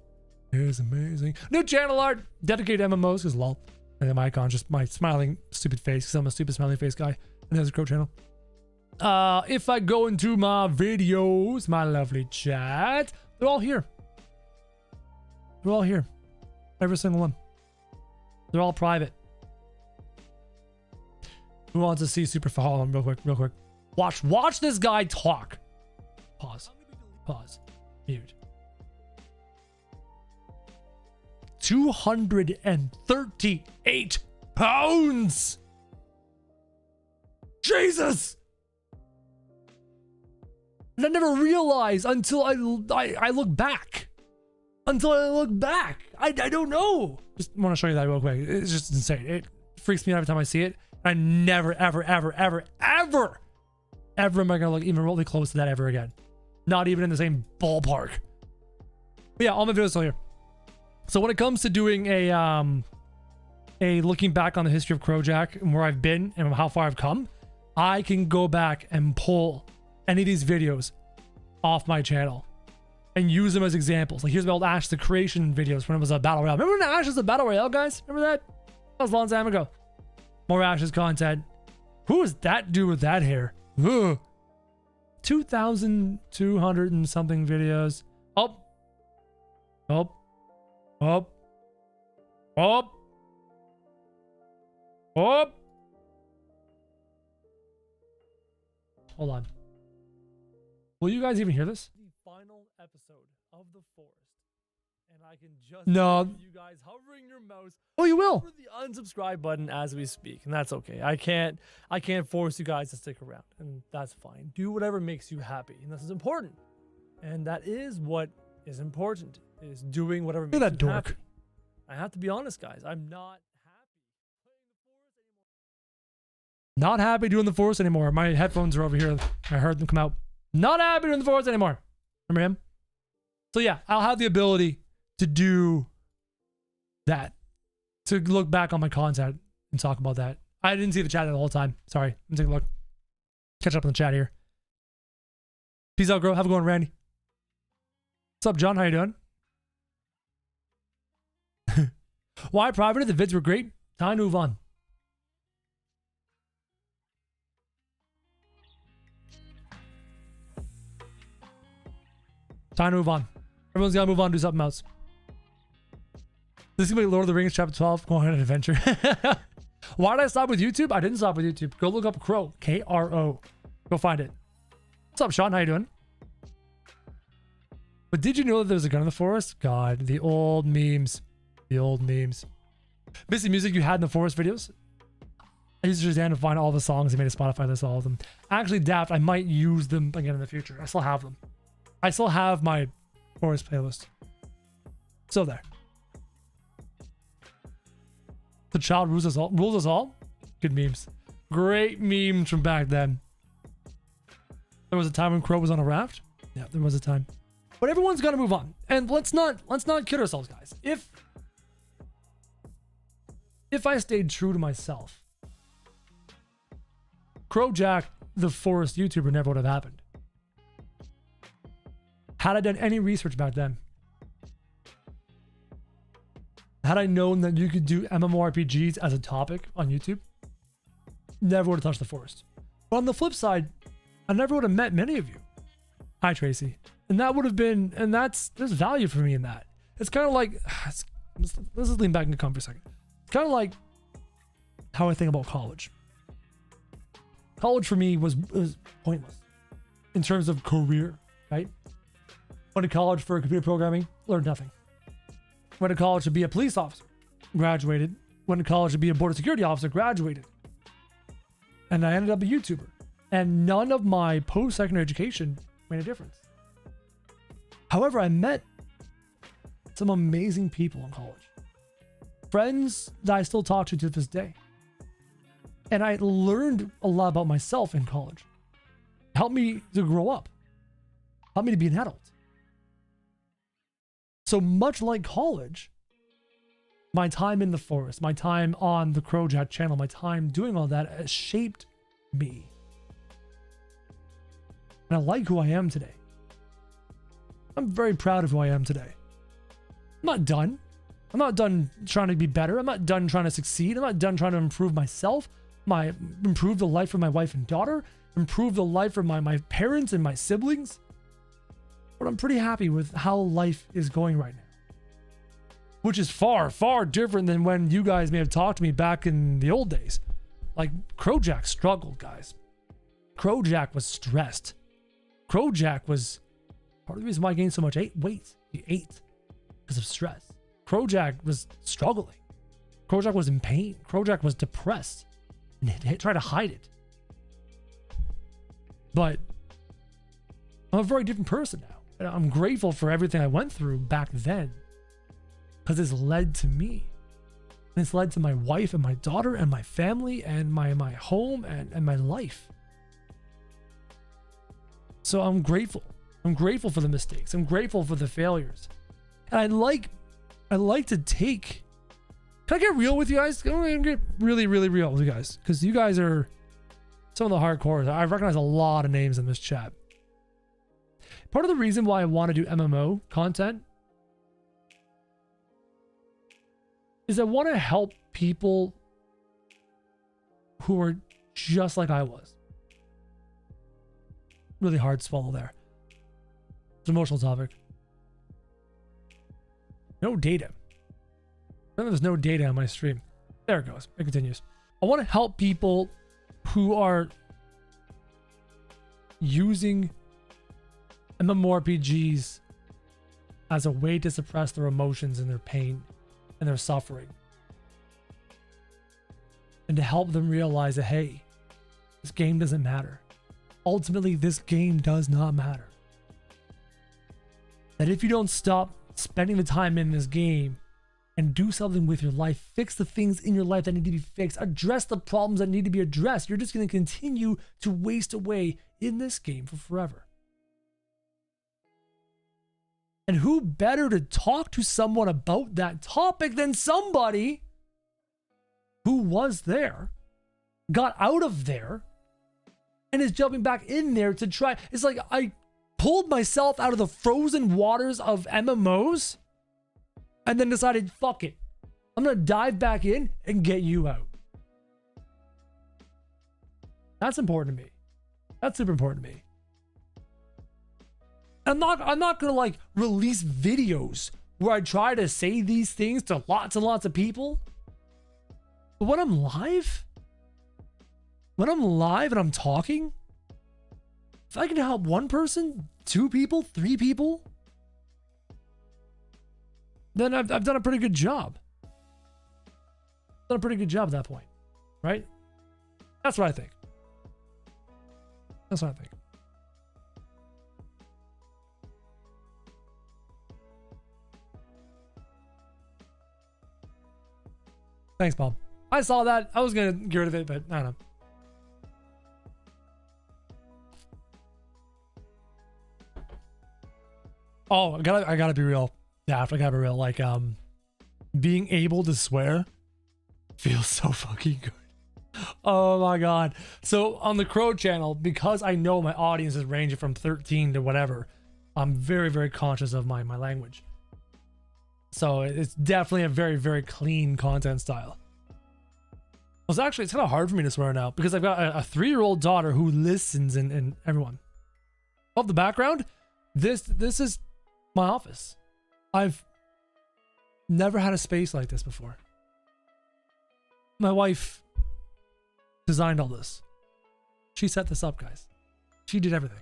is amazing. New channel art dedicated to MMOs because lol. And then my icon, just my smiling stupid face because I'm a stupid smiling face guy. And there's a Crow channel. If I go into my videos, my lovely chat, they're all here. They're all here. Every single one. They're all private. Who wants to see super follow them real quick? Watch this guy talk. Pause. Mute. 238 pounds. Jesus. And I never realized until I look back. I don't know. Just want to show you that real quick. It's just insane. It freaks me out every time I see it. I never, ever am I gonna look even remotely close to that ever again. Not even in the same ballpark. But yeah, all my videos are still here. So when it comes to doing a looking back on the history of Krojak and where I've been and how far I've come, I can go back and pull any of these videos off my channel and use them as examples. Like here's my old Ash the Creation videos when it was a battle royale. Remember when Ash was a battle royale, guys? Remember that? That was a long time ago. More Ash's content. Who is that dude with that hair? Ugh. 2,200 and something videos. Up. Hold on. Will you guys even hear this? The final episode of The Forest. And I can just hear you guys hovering your mouse. Oh, you will. Over the unsubscribe button as we speak, and that's okay. I can't force you guys to stick around, and that's fine. Do whatever makes you happy, and this is important. And that is what is important. Is doing whatever makes you happy. I have to be honest, guys. I'm not happy playing The Forest anymore. Not happy doing The Forest anymore. My headphones are over here. I heard them come out. Not happy doing The Forest anymore. Remember him? So yeah, I'll have the ability to do that. To look back on my content and talk about that. I didn't see the chat the whole time. Sorry. Let me take a look. Catch up on the chat here. Peace out, girl. Have a good one, Randy. What's up, John? How you doing? Why private? The vids were great. Time to move on. Time to move on. Everyone's got to move on and do something else. This is going to be Lord of the Rings Chapter 12. Going on an adventure. Why did I stop with YouTube? I didn't stop with YouTube. Go look up Crow. K-R-O. Go find it. What's up, Sean? How you doing? But did you know that there's a gun in the forest? God, the old memes. The old memes. Missy music you had in the forest videos? I used Shazam to find all the songs. I made a Spotify list of all of them. Actually, Daft, I might use them again in the future. I still have them. I still have my forest playlist. Still there. The child rules us all. Rules us all? Good memes. Great memes from back then. There was a time when Crow was on a raft. Yeah, there was a time. But everyone's got to move on. And let's not kid ourselves, guys. If I stayed true to myself, Krojak, the forest YouTuber, never would have happened. Had I done any research back then, had I known that you could do MMORPGs as a topic on YouTube, never would have touched the forest. But on the flip side, I never would have met many of you. Hi, Tracy. And that would have been, and there's value for me in that. It's kind of like, let's just lean back and come for a second. It's kind of like how I think about college. College for me was pointless in terms of career, right? Went to college for computer programming, learned nothing. Went to college to be a police officer, graduated. Went to college to be a border security officer, graduated. And I ended up a YouTuber. And none of my post-secondary education made a difference. However, I met some amazing people in college. Friends that I still talk to this day. And I learned a lot about myself in college. Helped me to grow up. Helped me to be an adult. So much like college, my time in the forest, my time on the Krojak channel, my time doing all that has shaped me. And I like who I am today. I'm very proud of who I am today. I'm not done. I'm not done trying to be better. I'm not done trying to succeed. I'm not done trying to improve myself, improve the life of my wife and daughter, improve the life of my parents and my siblings. But I'm pretty happy with how life is going right now. Which is far, far different than when you guys may have talked to me back in the old days. Like, Krojak struggled, guys. Krojak was stressed. Krojak was part of the reason why I gained so much weight. He ate because of stress. Krojak was struggling. Krojak was in pain. Krojak was depressed and he tried to hide it. But I'm a very different person now. And I'm grateful for everything I went through back then. Because it's led to me. And it's led to my wife and my daughter and my family and my home and my life. So I'm grateful. I'm grateful for the mistakes. I'm grateful for the failures. And I like to take... Can I get real with you guys? I'm going to get really, really real with you guys. Because you guys are some of the hardcores. I recognize a lot of names in this chat. Part of the reason why I want to do MMO content is I want to help people who are just like I was. Really hard to swallow there. It's an emotional topic. No data. There's no data on my stream. There it goes. It continues. I want to help people who are using MMORPGs as a way to suppress their emotions and their pain and their suffering. And to help them realize that, hey, this game doesn't matter. Ultimately, this game does not matter. That if you don't stop spending the time in this game and do something with your life, fix the things in your life that need to be fixed, address the problems that need to be addressed, you're just going to continue to waste away in this game for forever. And who better to talk to someone about that topic than somebody who was there, got out of there, and is jumping back in there to try. It's like I pulled myself out of the frozen waters of MMOs and then decided, fuck it. I'm going to dive back in and get you out. That's important to me. That's super important to me. I'm not gonna like release videos where I try to say these things to lots and lots of people. But when I'm live and I'm talking, if I can help one person, 2 people, 3 people, then I've done a pretty good job. Done a pretty good job at that point, right? That's what I think. That's what I think. Thanks, Bob. I saw that. I was gonna get rid of it, but I don't know. Oh, I gotta be real. Yeah, I gotta be real. Like, being able to swear feels so fucking good. Oh my god. So on the Crow channel, because I know my audience is ranging from 13 to whatever, I'm very, very conscious of my language. So it's definitely a very, very clean content style. It's kind of hard for me to swear now because I've got a 3-year-old daughter who listens and everyone. Of the background, this is my office. I've never had a space like this before. My wife designed all this. She set this up, guys. She did everything.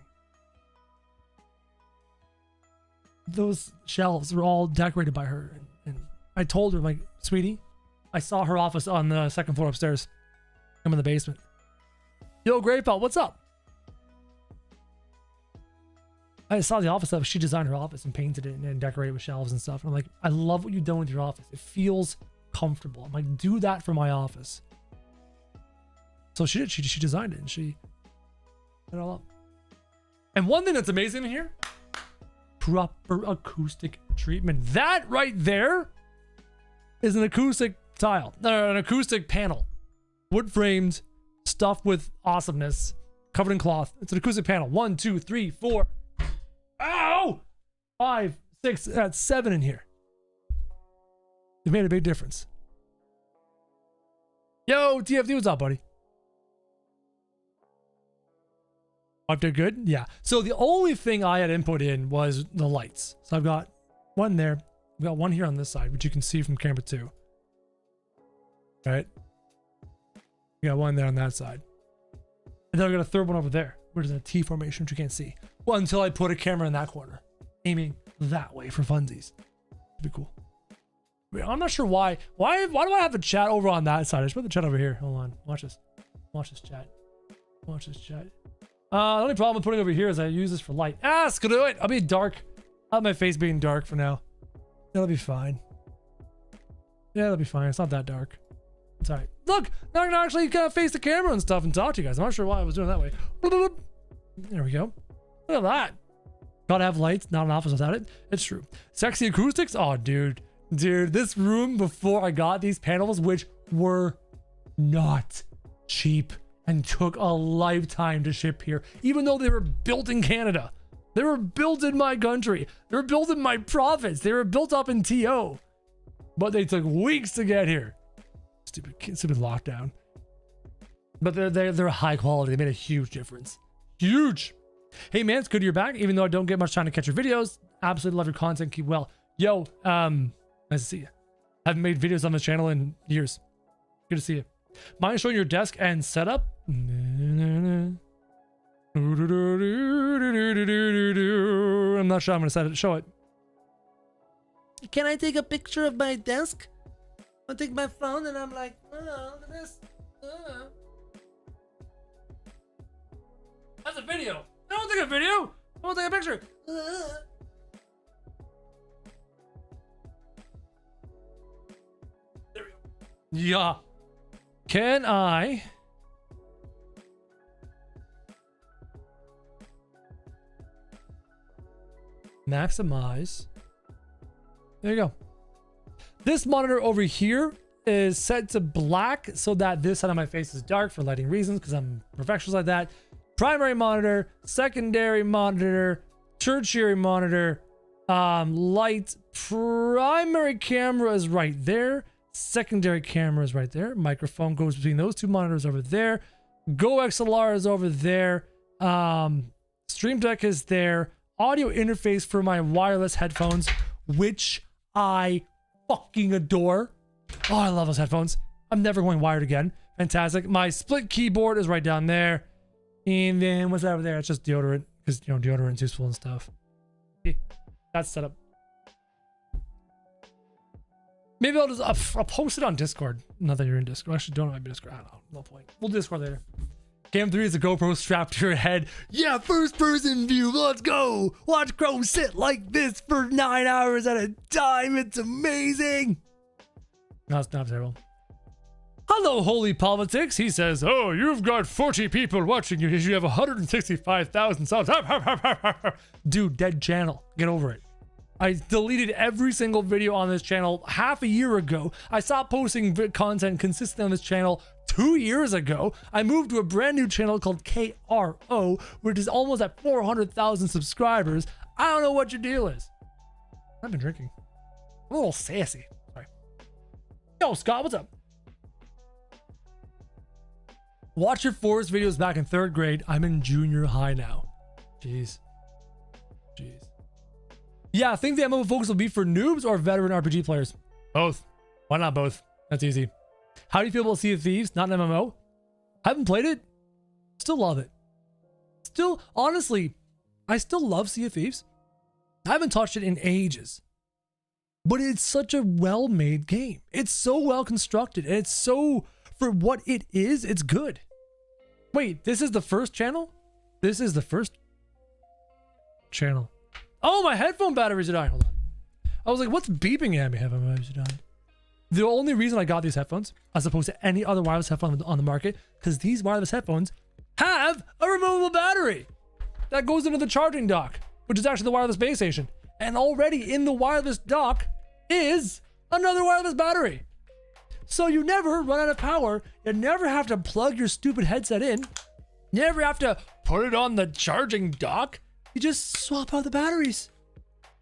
Those shelves were all decorated by her. And I told her, like, sweetie, I saw her office on the 2nd floor upstairs. I'm in the basement. Yo, Great Pal, what's up? I saw the office up. She designed her office and painted it and decorated with shelves and stuff. And I'm like, I love what you've done with your office. It feels comfortable. I'm like, do that for my office. So she did. She designed it and she put it all up. And one thing that's amazing in here, proper acoustic treatment. That right there is an acoustic tile, an acoustic panel, wood framed, stuffed with awesomeness, covered in cloth. It's an acoustic panel. 1, 2, 3, 4. Ow! 5, 6, that's 7 in here. They've made a big difference. Yo, TFD, what's up, buddy? Wiped it good? Yeah. So the only thing I had input in was the lights. So I've got one there. I've got one here on this side, which you can see from camera 2. Right? You got one there on that side. And then I've got a third one over there, which is in a T formation, which you can't see. Well, until I put a camera in that corner, aiming that way for funsies. It'd be cool. Wait, I'm not sure why. Why do I have the chat over on that side? I just put the chat over here. Hold on. Watch this. Watch this chat. Watch this chat. The only problem with putting it over here is I use this for light. Ah, screw it. I'll be dark. I'll have my face being dark for now. That'll be fine. Yeah, that'll be fine. It's not that dark. It's alright. Look, now I can actually kind of face the camera and stuff and talk to you guys. I'm not sure why I was doing it that way. There we go. Look at that. Gotta have lights. Not an office without it. It's true. Sexy acoustics. Oh, dude. Dude, this room before I got these panels, which were not cheap and took a lifetime to ship here, even though they were built in Canada. They were built in my country. They were built in my province. They were built up in TO. But they took weeks to get here. Stupid lockdown. But they're high quality. They made a huge difference. Huge. Hey man, it's good you're back. Even though I don't get much time to catch your videos. Absolutely love your content. Keep well. Yo, nice to see you. Haven't made videos on this channel in years. Good to see you. Mind showing your desk and setup? I'm not sure I'm gonna show it. Can I take a picture of my desk? I take my phone and I'm like, oh, look at this. That's a video. I don't take a video. I want to take a picture. There we go. Yeah. Can I maximize? There you go. This monitor over here is set to black so that this side of my face is dark for lighting reasons because I'm professional like that. Primary monitor, secondary monitor, tertiary monitor, light. Primary camera is right there. Secondary camera is right there. Microphone goes between those two monitors over there. Go XLR is over there. Stream Deck is there. Audio interface for my wireless headphones, which I fucking adore. Oh, I love those headphones. I'm never going wired again. Fantastic. My split keyboard is right down there. And then what's that over there? It's just deodorant because, you know, deodorant's useful and stuff. Okay, that's set up. Maybe I'll just I'll post it on Discord. Not that you're in Discord. Actually, don't have Discord. I don't know. No point. We'll Discord later. Cam 3 is a GoPro strapped to your head. Yeah, first person view. Let's go. Watch Crow sit like this for 9 hours at a time. It's amazing. No, it's not terrible. Hello, Holy Politics. He says, oh, you've got 40 people watching you. You have 165,000 subs. Dude, dead channel. Get over it. I deleted every single video on this channel half a year ago. I stopped posting content consistently on this channel 2 years ago. I moved to a brand new channel called KRO, which is almost at 400,000 subscribers. I don't know what your deal is. I've been drinking. I'm a little sassy. Sorry. Yo, Scott, what's up? Watch your Forest videos back in 3rd grade. I'm in junior high now. Jeez. Yeah, I think the MMO focus will be for noobs or veteran RPG players. Both. Why not both? That's easy. How do you feel about Sea of Thieves? Not an MMO? Haven't played it. Still love it. Still, honestly, I still love Sea of Thieves. I haven't touched it in ages. But it's such a well-made game. It's so well constructed. And it's so, for what it is, it's good. Wait, this is the first channel? This is the first channel. Oh, my headphone batteries are dying. Hold on. I was like, what's beeping at me? Headphone batteries are dying. The only reason I got these headphones, as opposed to any other wireless headphone on the market, because these wireless headphones have a removable battery that goes into the charging dock, which is actually the wireless base station. And already in the wireless dock is another wireless battery. So you never run out of power. You never have to plug your stupid headset in. You never have to put it on the charging dock. You just swap out the batteries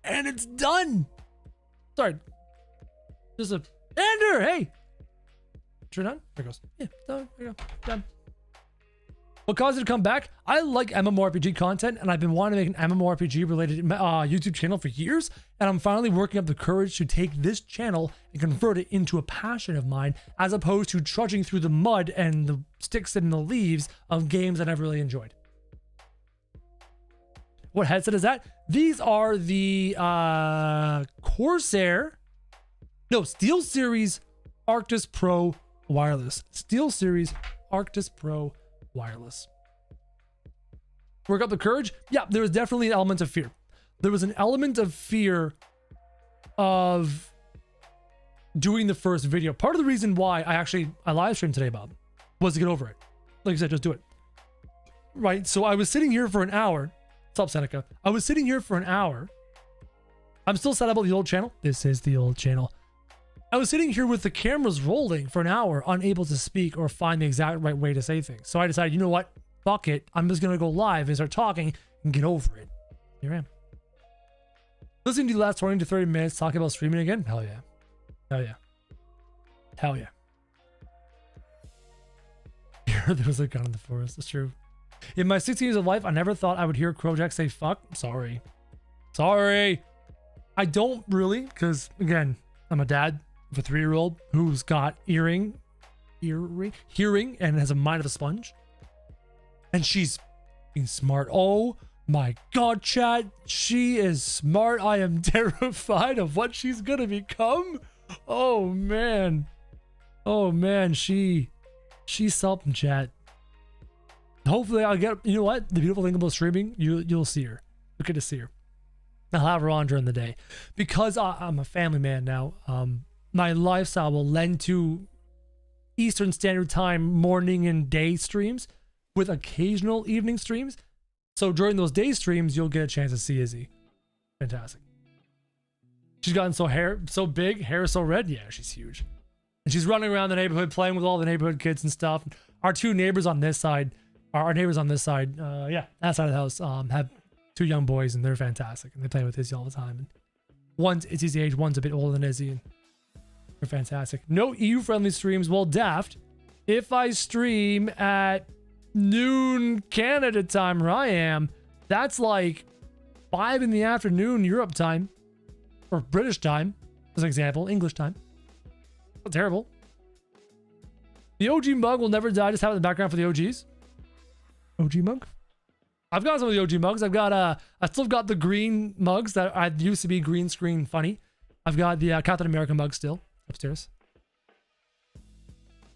and it's done. Sorry. Just a Ender, hey. Turn on. There it goes. Yeah, there you go. Done. What caused it to come back? I like MMORPG content, and I've been wanting to make an MMORPG related YouTube channel for years, and I'm finally working up the courage to take this channel and convert it into a passion of mine, as opposed to trudging through the mud and the sticks and the leaves of games I never really enjoyed. What headset is that? These are the Corsair, no, SteelSeries Arctis Pro wireless. SteelSeries Arctis Pro wireless. Work up the courage? Yeah, there was definitely an element of fear. There was an element of fear of doing the first video. Part of the reason why I live streamed today, Bob, was to get over it. Like I said, just do it. Right, so I was sitting here for an hour. What's up, Seneca? I was sitting here for an hour. I'm still set up on the old channel. This is the old channel. I was sitting here with the cameras rolling for an hour, unable to speak or find the exact right way to say things. So I decided, you know what? Fuck it. I'm just going to go live and start talking and get over it. Here I am. Listening to the last 20 to 30 minutes talking about streaming again? Hell yeah. Hell yeah. Hell yeah. There was a gun in the forest. It's true. In my 16 years of life, I never thought I would hear Krojak say fuck. Sorry. Sorry. I don't really, because again, I'm a dad of a 3-year-old who's got hearing and has a mind of a sponge. And she's being smart. Oh my God, chat. She is smart. I am terrified of what she's going to become. Oh man. Oh man. She's something, chat. Hopefully I'll get, you know what? The beautiful thing about streaming, you'll see her. You'll get to see her. I'll have her on during the day. Because I'm a family man now, my lifestyle will lend to Eastern Standard Time morning and day streams with occasional evening streams. So during those day streams, you'll get a chance to see Izzy. Fantastic. She's gotten so big, hair is so red. Yeah, she's huge. And she's running around the neighborhood playing with all the neighborhood kids and stuff. Our two neighbors on this side, that side of the house, have 2 young boys, and they're fantastic, and they play with Izzy all the time. And one's Izzy's age, one's a bit older than Izzy, and they're fantastic. No EU-friendly streams. Well, daft. If I stream at noon Canada time, where I am, that's like 5 in the afternoon Europe time, or British time, as an example, English time. Not terrible. The OG mug will never die. Just have it in the background for the OGs. OG mug? I've got some of the OG mugs. I still got the green mugs that I used to be green screen funny. I've got the Captain America mug still upstairs.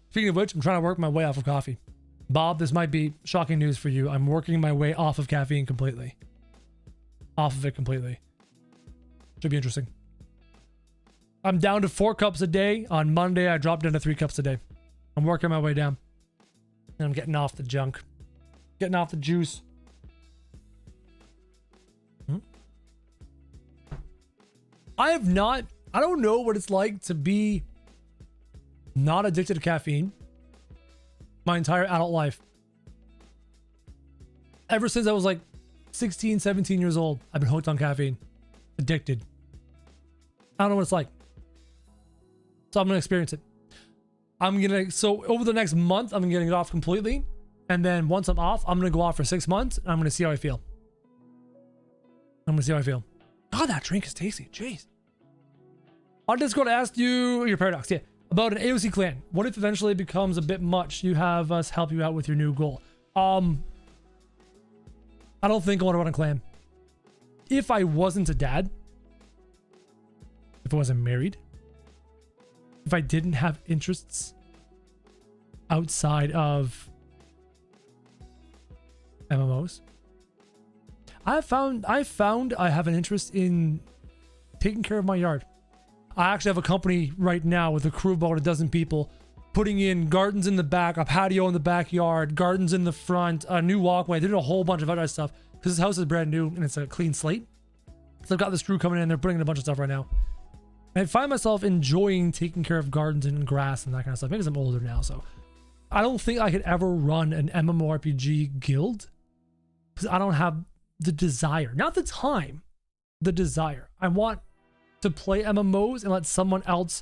Speaking of which, I'm trying to work my way off of coffee. Bob, this might be shocking news for you. I'm working my way off of caffeine completely. Off of it completely. Should be interesting. I'm down to 4 cups a day. On Monday, I dropped down to 3 cups a day. I'm working my way down. And I'm getting off the junk. Getting off the juice. I don't know what it's like to be not addicted to caffeine my entire adult life. Ever since I was like 16, 17 years old, I've been hooked on caffeine. Addicted. I don't know what it's like. So I'm going to experience it. So over the next month, I'm getting it off completely. And then once I'm off, I'm going to go off for 6 months. And I'm going to see how I feel. Oh, that drink is tasty. Jeez. On Discord, I asked you your paradox. Yeah. About an AOC clan. What if eventually it becomes a bit much? You have us help you out with your new goal. I don't think I want to run a clan. If I wasn't a dad, if I wasn't married, if I didn't have interests outside of MMOs, I found I have an interest in taking care of my yard. I actually have a company right now with a crew of about 12 people, putting in gardens in the back, a patio in the backyard, gardens in the front, a new walkway. They did a whole bunch of other stuff because this house is brand new and it's a clean slate. So I've got this crew coming in. They're putting in a bunch of stuff right now. And I find myself enjoying taking care of gardens and grass and that kind of stuff. Maybe I'm older now, so I don't think I could ever run an MMORPG guild because I don't have the desire, not the time, the desire. I want to play MMOs and let someone else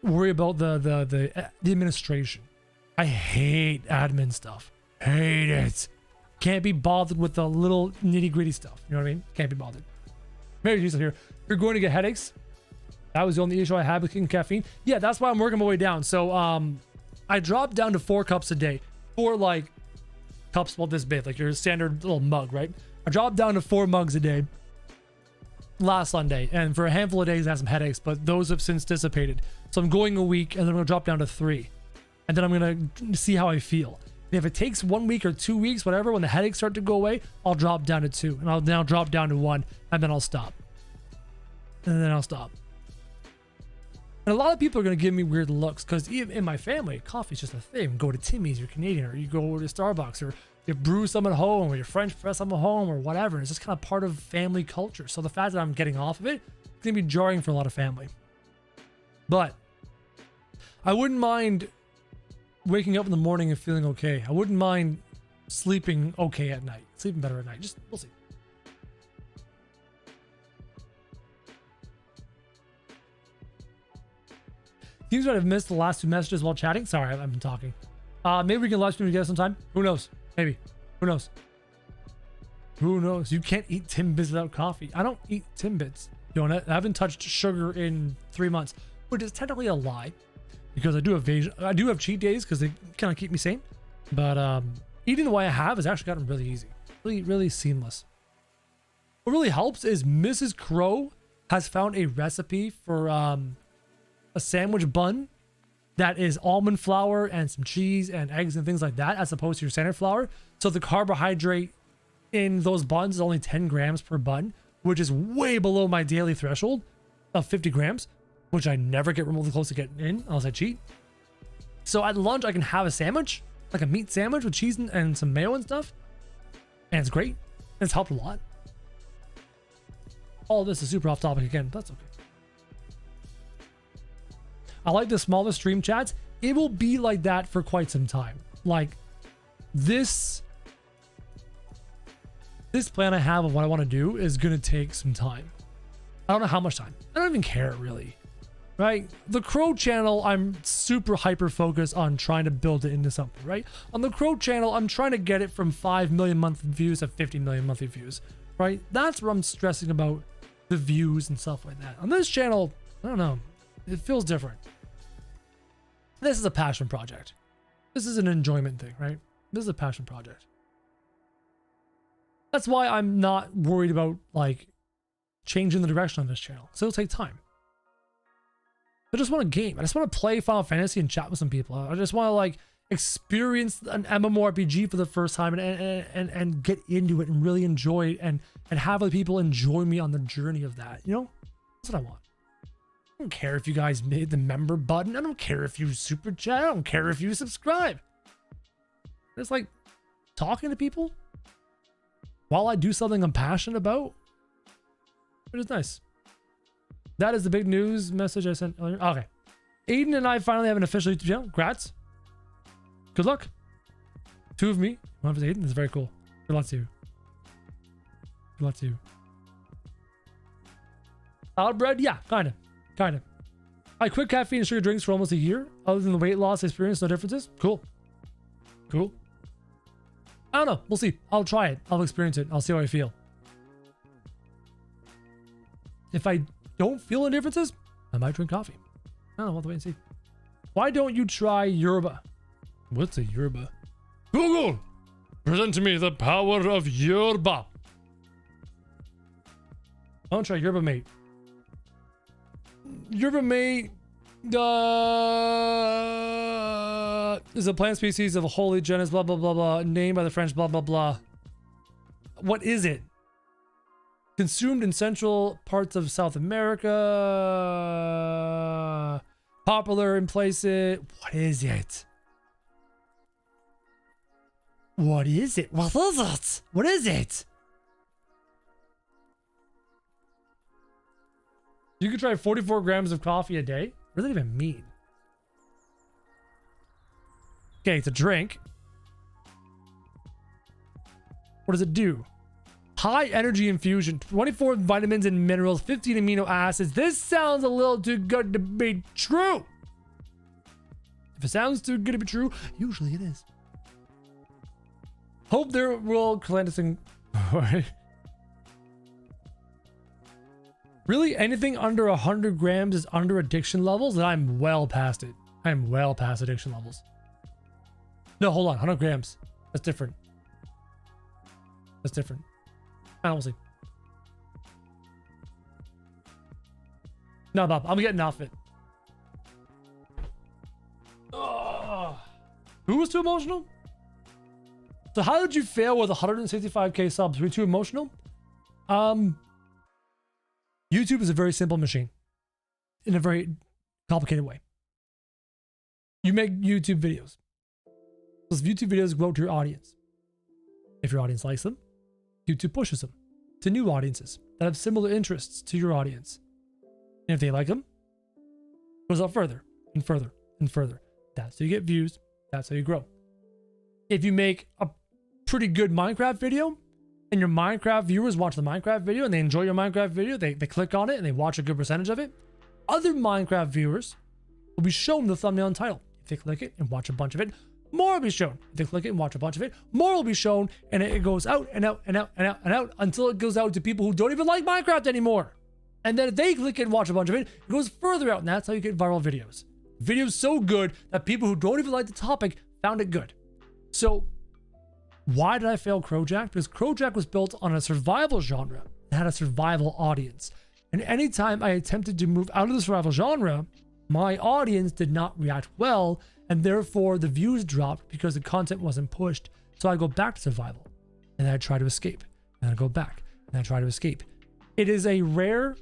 worry about the administration. I hate admin stuff. Hate it. Can't be bothered with the little nitty gritty stuff. You know what I mean? Can't be bothered. Very useful here. You're going to get headaches. That was the only issue I had with caffeine. Yeah, that's why I'm working my way down. So I dropped down to 4 cups a day. 4 like cups about this big, like your standard little mug, right? I dropped down to 4 mugs a day last Sunday, and for a handful of days I had some headaches, but those have since dissipated. So I'm going a week, and then I'm gonna drop down to 3, and then I'm gonna see how I feel. And if it takes 1 week or 2 weeks, whatever, when the headaches start to go away, I'll drop down to 2, and I'll now drop down to 1, and then I'll stop, and then I'll stop. And a lot of people are going to give me weird looks because even in my family, coffee's just a thing. Go to Timmy's, you're Canadian, or you go to Starbucks, or you brew some at home, or you French press some at home, or whatever. It's just kind of part of family culture. So the fact that I'm getting off of it, it's going to be jarring for a lot of family. But I wouldn't mind waking up in the morning and feeling okay. I wouldn't mind sleeping okay at night. Sleeping better at night. Just, we'll see. Seems like I've missed the last 2 messages while chatting. Sorry, I've been talking. Maybe we can live stream together sometime. Who knows? Maybe. Who knows? Who knows? You can't eat Timbits without coffee. I don't eat Timbits. You know, I haven't touched sugar in 3 months, which is technically a lie because I do have cheat days because they kind of keep me sane. But eating the way I have has actually gotten really easy, really seamless. What really helps is Mrs. Crow has found a recipe for a sandwich bun that is almond flour and some cheese and eggs and things like that, as opposed to your standard flour. So the carbohydrate in those buns is only 10 grams per bun, which is way below my daily threshold of 50 grams, which I never get remotely close to getting in unless I cheat. So at lunch, I can have a sandwich, like a meat sandwich with cheese and some mayo and stuff. And it's great. It's helped a lot. All of this is super off topic again, but that's okay. I like the smaller stream chats. It will be like that for quite some time. Like this plan I have of what I want to do is going to take some time. I don't know how much time. I don't even care really. Right? The Crow channel, I'm super hyper focused on trying to build it into something, right? On the Crow channel, I'm trying to get it from 5 million monthly views to 50 million monthly views, right? That's where I'm stressing about the views and stuff like that. On this channel, I don't know. It feels different. This is a passion project. This is an enjoyment thing, right? This is a passion project. That's why I'm not worried about like changing the direction on this channel. So it'll take time. I just want a game. I just want to play Final Fantasy and chat with some people. I just want to like experience an MMORPG for the first time and get into it and really enjoy it and have other people enjoy me on the journey of that. You know, that's what I want. I don't care if you guys made the member button. I don't care if you super chat. I don't care if you subscribe. It's like talking to people while I do something I'm passionate about. It is nice. That is the big news message I sent earlier. Okay. Aiden and I finally have an official YouTube channel. Congrats. Good luck. 2 of me. One of us Aiden. This is very cool. Good luck to you. Good luck to you. Salad bread? Yeah, kind of. I quit caffeine and sugar drinks for almost a year. Other than the weight loss experience, no differences. Cool. I don't know. We'll see. I'll try it. I'll experience it. I'll see how I feel. If I don't feel any differences, I might drink coffee. I don't know. We'll have to wait and see. Why don't you try yerba? What's a yerba? Google! Present to me the power of yerba. I don't try yerba mate. Yerba mate is a plant species of a holy genus, blah, blah, blah, blah, named by the French, blah, blah, blah. What is it? Consumed in central parts of South America. Popular in places. What is it? What is it? What is it? What is it? You could try 44 grams of coffee a day? What does that even mean? Okay, it's a drink. What does it do? High energy infusion, 24 vitamins and minerals, 15 amino acids. This sounds a little too good to be true. If it sounds too good to be true, usually it is. Hope there will clandestine. Really, anything under 100 grams is under addiction levels, and I'm well past it. I'm well past addiction levels. No, hold on, 100 grams. That's different. That's different. I don't see. No, Bob, I'm getting off it. Ugh. Who was too emotional? So how did you fail with 165k subs? Were you too emotional? YouTube is a very simple machine in a very complicated way. You make YouTube videos. Those YouTube videos go out to your audience. If your audience likes them, YouTube pushes them to new audiences that have similar interests to your audience. And if they like them, it goes out further and further and further. That's how you get views. That's how you grow. If you make a pretty good Minecraft video and your Minecraft viewers watch the Minecraft video and they enjoy your Minecraft video, they click on it and they watch a good percentage of it, other Minecraft viewers will be shown the thumbnail and title. If they click it and watch a bunch of it, more will be shown. If they click it and watch a bunch of it, more will be shown, and it goes out and out and out and out and out until it goes out to people who don't even like Minecraft anymore. And then if they click it and watch a bunch of it, it goes further out, and that's how you get viral videos. Videos so good that people who don't even like the topic found it good. So why did I fail Krojak? Because Krojak was built on a survival genre that had a survival audience. And anytime I attempted to move out of the survival genre, my audience did not react well, and therefore the views dropped because the content wasn't pushed. So I go back to survival, and then I try to escape, and I go back, and I try to escape. It is a rare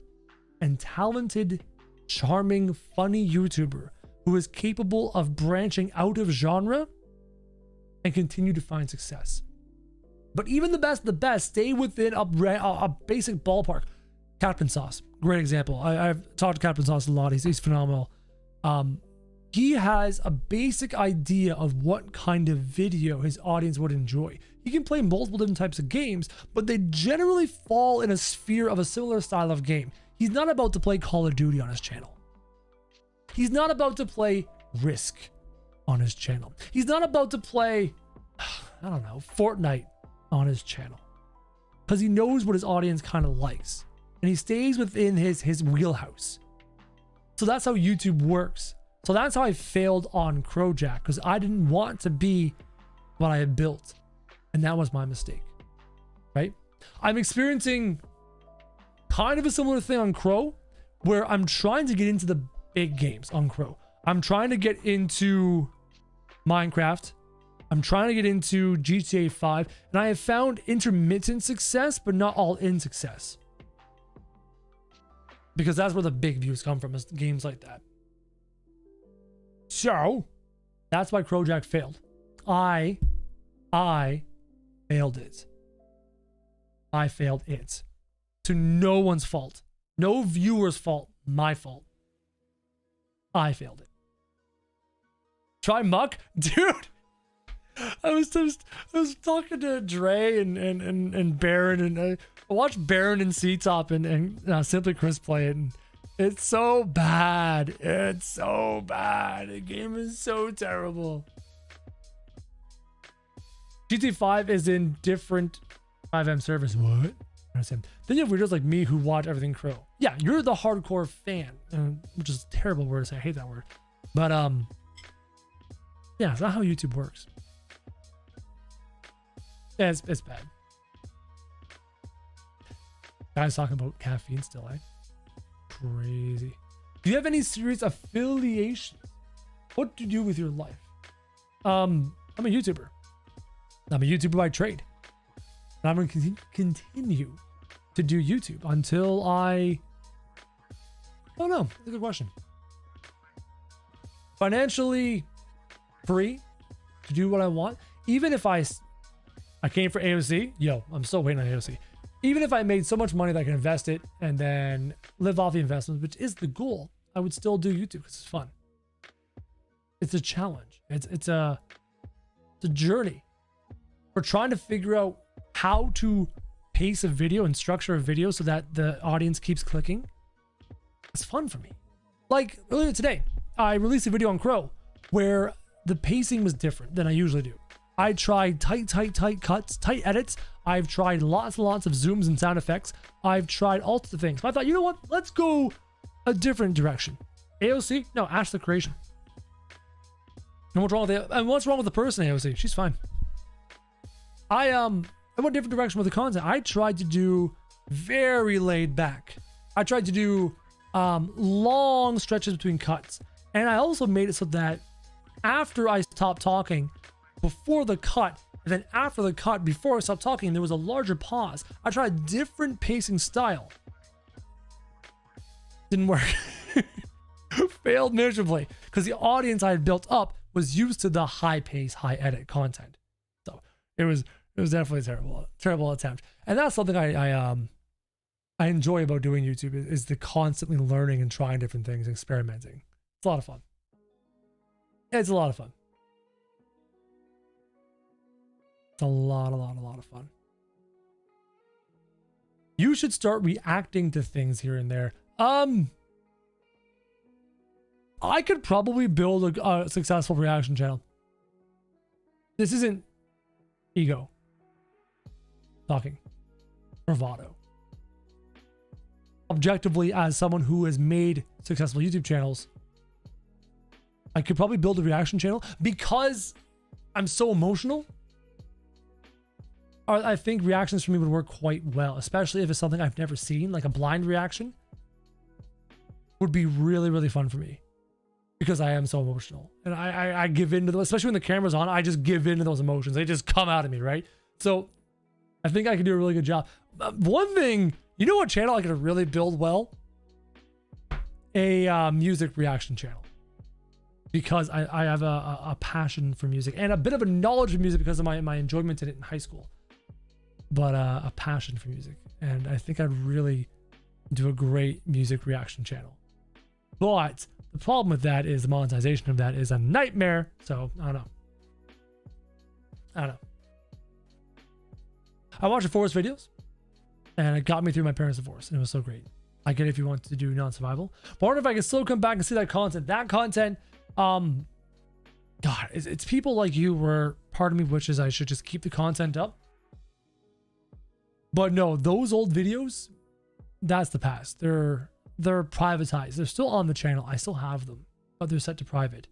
and talented, charming, funny YouTuber who is capable of branching out of genre and continue to find success. But even the best of the best stay within a basic ballpark. Captain Sauce, great example. I've talked to Captain Sauce a lot. He's phenomenal. He has a basic idea of what kind of video his audience would enjoy. He can play multiple different types of games, but they generally fall in a sphere of a similar style of game. He's not about to play Call of Duty on his channel. He's not about to play Risk on his channel. He's not about to play, I don't know, Fortnite on his channel. Because he knows what his audience kind of likes. And he stays within his wheelhouse. So that's how YouTube works. So that's how I failed on Krojak, because I didn't want to be what I had built. And that was my mistake, right? I'm experiencing kind of a similar thing on Crow, where I'm trying to get into the big games on Crow. I'm trying to get into Minecraft. I'm trying to get into GTA 5, and I have found intermittent success, but not all in success. Because that's where the big views come from, is games like that. So that's why Krojak failed. I failed it. I failed it. To no one's fault. No viewer's fault. My fault. I failed it. Try Muck? Dude! I was talking to Dre and Baron, and I watched Baron and C-Top and Simply Chris play it, and it's so bad. It's so bad. The game is so terrible. GTA 5 is in different 5M servers. What? Then you have weirdos like me who watch everything Crow. Yeah, you're the hardcore fan, which is a terrible word to say. I hate that word. But yeah, it's not how YouTube works. Yeah, it's bad. Guys talking about caffeine still, eh? Crazy. Do you have any serious affiliations? What do you do with your life? I'm a YouTuber. I'm a YouTuber by trade. And I'm going to continue to do YouTube until I don't know. That's a good question. Financially free to do what I want. Even if I came for AOC, yo, I'm still waiting on AOC. Even if I made so much money that I can invest it and then live off the investments, which is the goal, I would still do YouTube because it's fun. It's a challenge. It's a journey. We're trying to figure out how to pace a video and structure a video so that the audience keeps clicking. It's fun for me. Like earlier today, I released a video on Crow where the pacing was different than I usually do. I tried tight cuts, tight edits. I've tried lots and lots of zooms and sound effects. I've tried all sorts of things. But I thought, you know what? Let's go a different direction. AOC? No, Ash the Creation. And what's wrong with it? And what's wrong with the person, AOC? She's fine. I went a different direction with the content. I tried to do very laid back. I tried to do long stretches between cuts. And I also made it so that after I stopped talking, before the cut, and then after the cut, before I stopped talking, there was a larger pause. I tried a different pacing style. Didn't work. Failed miserably because the audience I had built up was used to the high pace, high edit content. So it was definitely a terrible attempt. And that's something I enjoy about doing YouTube is the constantly learning and trying different things, experimenting. It's a lot of fun. It's a lot of fun. It's a lot of fun. You should start reacting to things here and there. I could probably build a successful reaction channel. This isn't ego talking, bravado. Objectively, as someone who has made successful YouTube channels, I could probably build a reaction channel because I'm so emotional. I think reactions for me would work quite well, especially if it's something I've never seen, like a blind reaction would be really, really fun for me because I am so emotional and I give in to those, especially when the camera's on. I just give in to those emotions. They just come out of me, right? So I think I could do a really good job. One thing, you know what channel I could really build well? A music reaction channel. Because I have a passion for music and a bit of a knowledge of music because of my enjoyment in it in high school. But a passion for music. And I think I'd really do a great music reaction channel. But the problem with that is the monetization of that is a nightmare. So I don't know. I watched the Forest videos and it got me through my parents' divorce. And it was so great. I get it if you want to do non-survival. But I wonder if I can still come back and see that content. That content, God, it's people like you where part of me wishes I should just keep the content up. But no, those old videos, that's the past. They're privatized. They're still on the channel. I still have them, but they're set to private.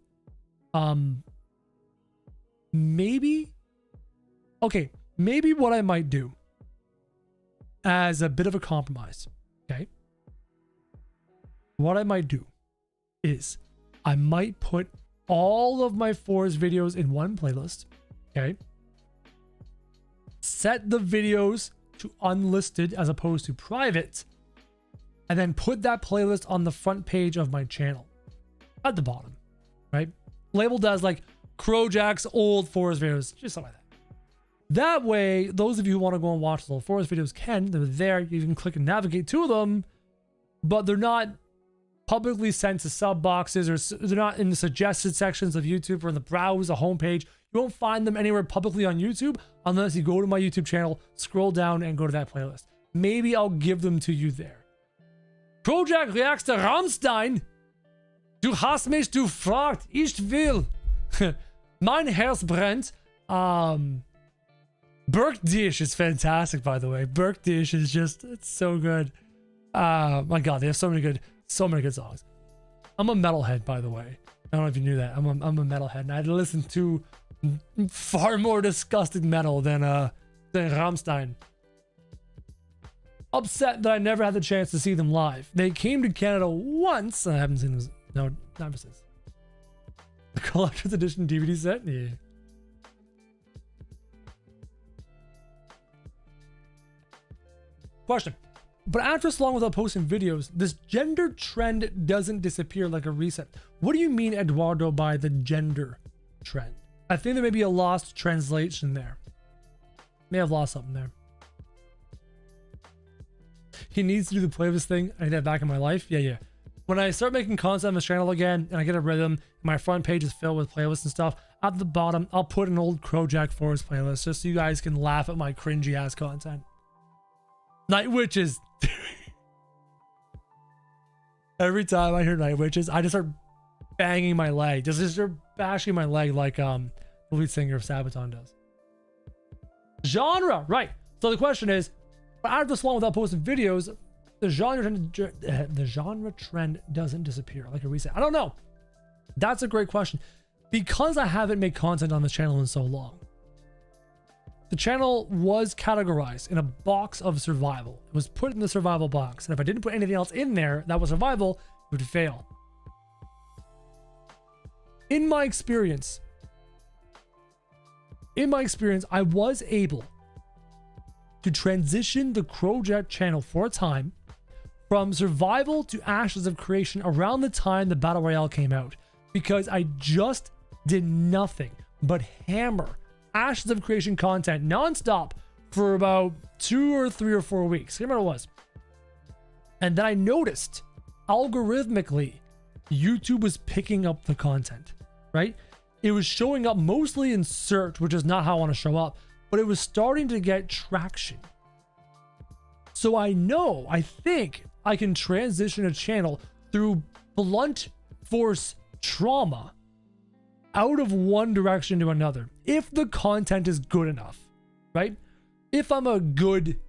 Maybe what I might do as a bit of a compromise, okay? What I might do is I might put all of my Forest videos in one playlist, okay? Set the videos to unlisted as opposed to private, and then put that playlist on the front page of my channel at the bottom, right? Labeled as like Krojak's old Forest videos, just something like that. That way, those of you who want to go and watch the old Forest videos can. They're there. You can click and navigate to them, but they're not publicly sent to sub boxes or they're not in the suggested sections of YouTube or in the browse, the homepage. You won't find them anywhere publicly on YouTube unless you go to my YouTube channel, scroll down and go to that playlist. Maybe I'll give them to you there. Krojak reacts to Rammstein. Du hast mich gefragt. Ich will. Mein Herz brennt. Burke Dish is fantastic, by the way. Burke Dish is just, it's so good. My God, they have so many good songs. I'm a metalhead, by the way. I don't know if you knew that. I'm a metalhead, and I listen to far more disgusting metal than Rammstein. Upset that I never had the chance to see them live. They came to Canada once, and I haven't seen them. No, never since. The collector's edition DVD set? Yeah. Question. But after so long without posting videos, this gender trend doesn't disappear like a reset. What do you mean, Eduardo, by the gender trend? I think there may be a lost translation there. May have lost something there. He needs to do the playlist thing. I need that back in my life. Yeah. When I start making content on this channel again and I get a rhythm, my front page is filled with playlists and stuff, at the bottom, I'll put an old Krojak Forest playlist just so you guys can laugh at my cringy ass content. Night Witches. Every time I hear Night Witches, I just start banging my leg. Just start bashing my leg like the the lead singer of Sabaton does. Genre, right. So the question is, after this long without posting videos, the genre trend doesn't disappear like a reset. I don't know. That's a great question. Because I haven't made content on this channel in so long, the channel was categorized in a box of survival. It was put in the survival box. And if I didn't put anything else in there that was survival, it would fail. In my experience, I was able to transition the Krojak channel for a time from survival to Ashes of Creation around the time the Battle Royale came out, because I just did nothing but hammer Ashes of Creation content nonstop for about 2 or 3 or 4 weeks. I remember what it was. And then I noticed algorithmically YouTube was picking up the content, right? It was showing up mostly in search, which is not how I want to show up, but it was starting to get traction. So I think I can transition a channel through blunt force trauma out of one direction to another if the content is good enough, right? If I'm a good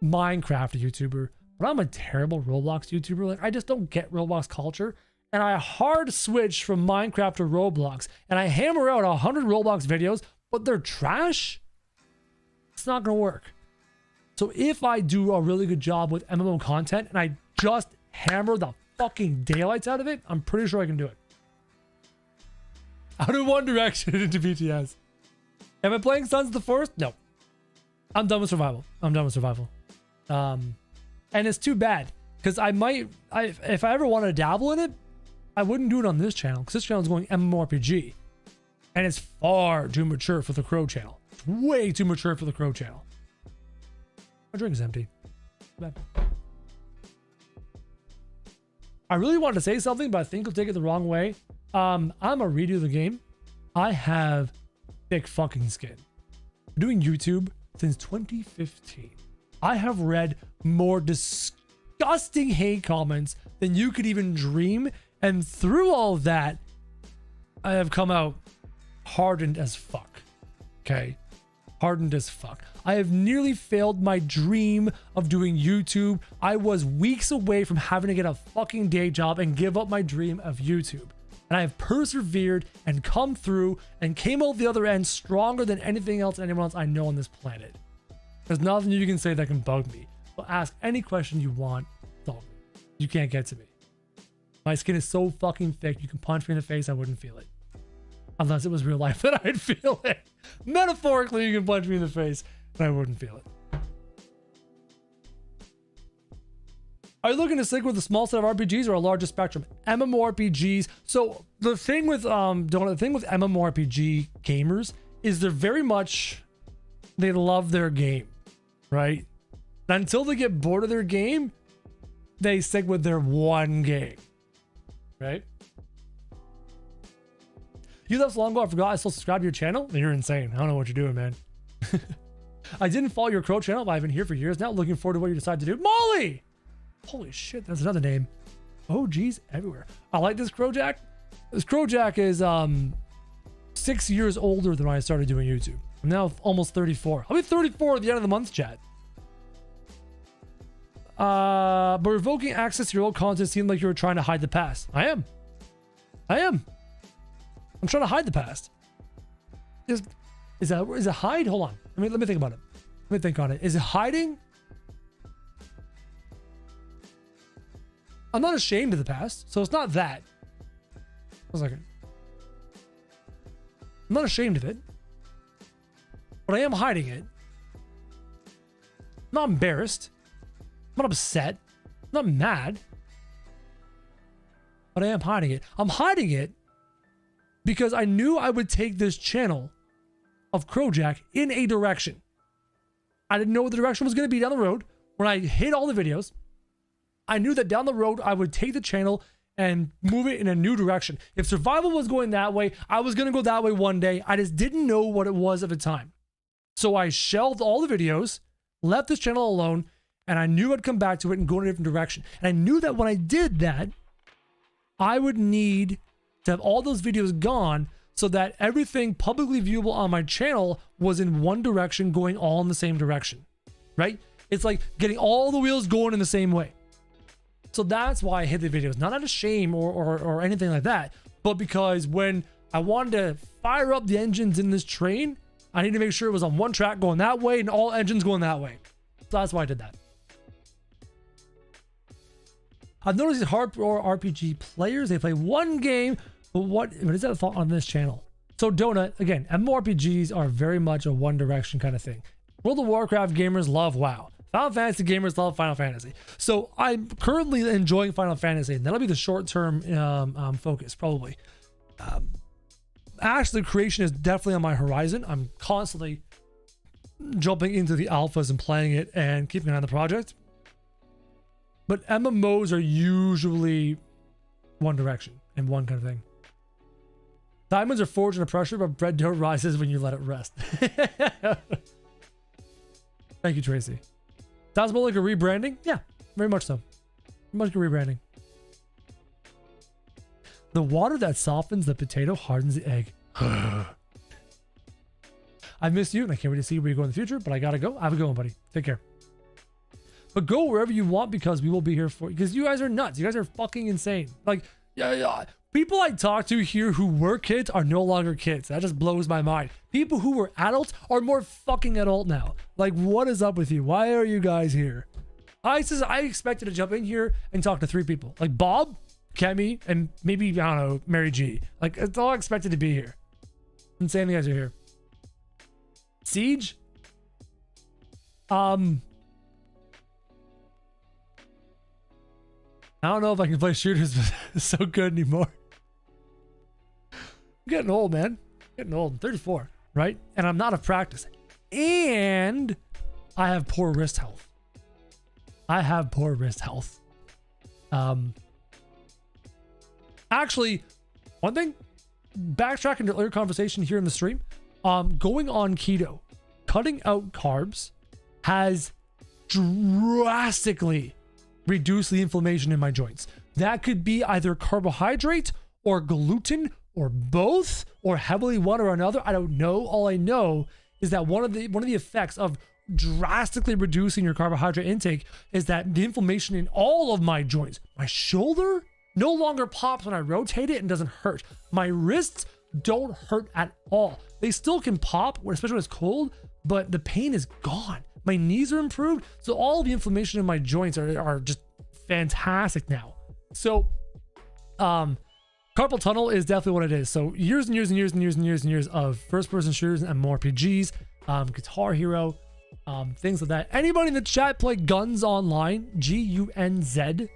Minecraft YouTuber, but I'm a terrible Roblox YouTuber, like I just don't get Roblox culture, and I hard switch from Minecraft to Roblox, and I hammer out 100 Roblox videos, but they're trash, it's not gonna work. So if I do a really good job with MMO content and I just hammer the fucking daylights out of it, I'm pretty sure I can do it. Out of one direction into BTS. Am I playing Sons of the Forest? No. I'm done with survival. And it's too bad, because if I ever wanted to dabble in it, I wouldn't do it on this channel, because this channel is going MMORPG. And it's far too mature for the Crow channel. It's way too mature for the Crow channel. My drink is empty. Bad. I really wanted to say something, but I think you'll take it the wrong way. I'm a redo of the game. I have thick fucking skin. I'm doing YouTube since 2015. I have read more disgusting hate comments than you could even dream. And through all of that, I have come out hardened as fuck. Okay? Hardened as fuck. I have nearly failed my dream of doing YouTube. I was weeks away from having to get a fucking day job and give up my dream of YouTube. And I have persevered and come through and came out the other end stronger than anything else anyone else I know on this planet. There's nothing you can say that can bug me. So ask any question you want. Solve it. You can't get to me. My skin is so fucking thick, you can punch me in the face, I wouldn't feel it. Unless it was real life, that I'd feel it. Metaphorically, you can punch me in the face, and I wouldn't feel it. Are you looking to stick with a small set of RPGs or a larger spectrum? MMORPGs. So the thing with MMORPG gamers is they love their game, right? And until they get bored of their game, they stick with their one game, right? You left so long ago, I forgot I still subscribe to your channel? Then you're insane. I don't know what you're doing, man. I didn't follow your Crow channel, but I've been here for years now. Looking forward to what you decide to do. Molly! Holy shit, that's another name. Oh, geez, everywhere. I like this Krojak. This Krojak is 6 years older than when I started doing YouTube. I'm now almost 34. I'll be 34 at the end of the month, chat. But revoking access to your old content seemed like you were trying to hide the past. I am. I'm trying to hide the past. Is it hide? Hold on. Let me think about it. Let me think on it. Is it hiding? I'm not ashamed of the past, so it's not that. 1 second. I'm not ashamed of it, but I am hiding it. I'm not embarrassed. I'm not upset. I'm not mad, but I am hiding it. I'm hiding it because I knew I would take this channel of Krojak in a direction. I didn't know what the direction was going to be down the road. When I hit all the videos, I knew that down the road, I would take the channel and move it in a new direction. If survival was going that way, I was going to go that way one day. I just didn't know what it was at the time. So I shelved all the videos, left this channel alone, and I knew I'd come back to it and go in a different direction. And I knew that when I did that, I would need to have all those videos gone so that everything publicly viewable on my channel was in one direction, going all in the same direction, right? It's like getting all the wheels going in the same way. So that's why I hid the videos, not out of shame or anything like that, but because when I wanted to fire up the engines in this train, I need to make sure it was on one track going that way and all engines going that way. So that's why I did that. I've noticed these hardcore RPG players, they play one game, but what is that thought on this channel? So Donut, again, MMORPGs are very much a one direction kind of thing. World of Warcraft gamers love WoW. Final Fantasy gamers love Final Fantasy. So I'm currently enjoying Final Fantasy, and that'll be the short-term focus, probably. Actually, creation is definitely on my horizon. I'm constantly jumping into the alphas and playing it and keeping an eye on the project. But MMOs are usually one direction and one kind of thing. Diamonds are forged under pressure, but bread dough rises when you let it rest. Thank you, Tracy. Sounds more like a rebranding? Yeah, very much so. Much like a rebranding. The water that softens the potato hardens the egg. I miss you, and I can't wait to see where you go in the future, but I gotta go. Have a good one, buddy. Take care. But go wherever you want because we will be here for you. Because you guys are nuts. You guys are fucking insane. Like, yeah. People I talk to here who were kids are no longer kids. That just blows my mind. People who were adults are more fucking adult now. Like, what is up with you? Why are you guys here? I expected to jump in here and talk to 3 people. Like Bob, Kemi, and maybe, I don't know, Mary G. Like, it's all I expected to be here. Insane you guys are here. Siege? I don't know if I can play shooters, but it's so good anymore. I'm getting old, man. Getting old. I'm 34, right? And I'm not of practice. And I have poor wrist health. Actually, one thing, backtracking to earlier conversation here in the stream, going on keto, cutting out carbs has drastically reduced the inflammation in my joints. That could be either carbohydrate or gluten or both or heavily one or another. I don't know. All I know is that one of the effects of drastically reducing your carbohydrate intake is that the inflammation in all of my joints, my shoulder no longer pops when I rotate it and doesn't hurt. My wrists don't hurt at all. They still can pop, especially when it's cold, but the pain is gone. My knees are improved. So all of the inflammation in my joints are just fantastic now. So, carpal tunnel is definitely what it is. So years and years and years and years and years and years of first-person shooters and more RPGs, Guitar Hero, things like that. Anybody in the chat play Guns Online? Gunz,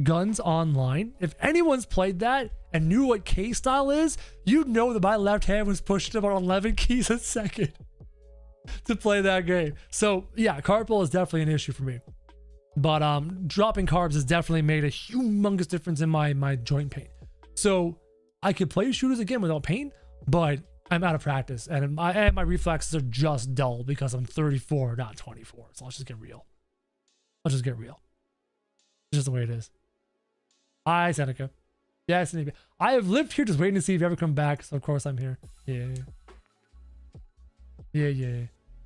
Guns Online. If anyone's played that and knew what K style is, you'd know that my left hand was pushing about 11 keys a second to play that game. So yeah, carpal is definitely an issue for me. But dropping carbs has definitely made a humongous difference in my joint pain. So I could play shooters again without pain, but I'm out of practice and my reflexes are just dull because I'm 34, not 24. So let's just get real. It's just the way it is. Hi, Seneca. Yes, I have lived here just waiting to see if you ever come back. So of course I'm here. Yeah.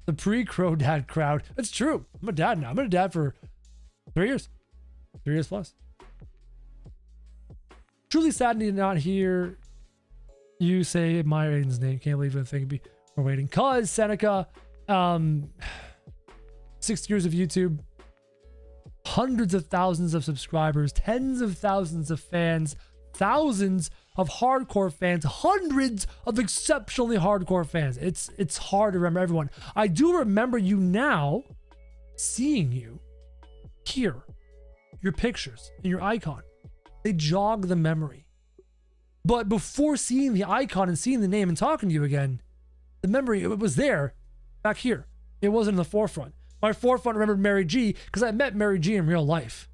The pre-Crow dad crowd. It's true. I'm a dad now. I've been a dad for 3 years. 3 years plus. Truly sad to not hear you say my Aiden's name. Can't believe the thing we're waiting. Cause Seneca, 6 years of YouTube, hundreds of thousands of subscribers, tens of thousands of fans, thousands of hardcore fans, hundreds of exceptionally hardcore fans. It's hard to remember everyone. I do remember you now, seeing you here, your pictures and your icon. They jog the memory. But before seeing the icon and seeing the name and talking to you again, the memory, it was there back here. It wasn't in the forefront. My forefront remembered Mary G because I met Mary G in real life.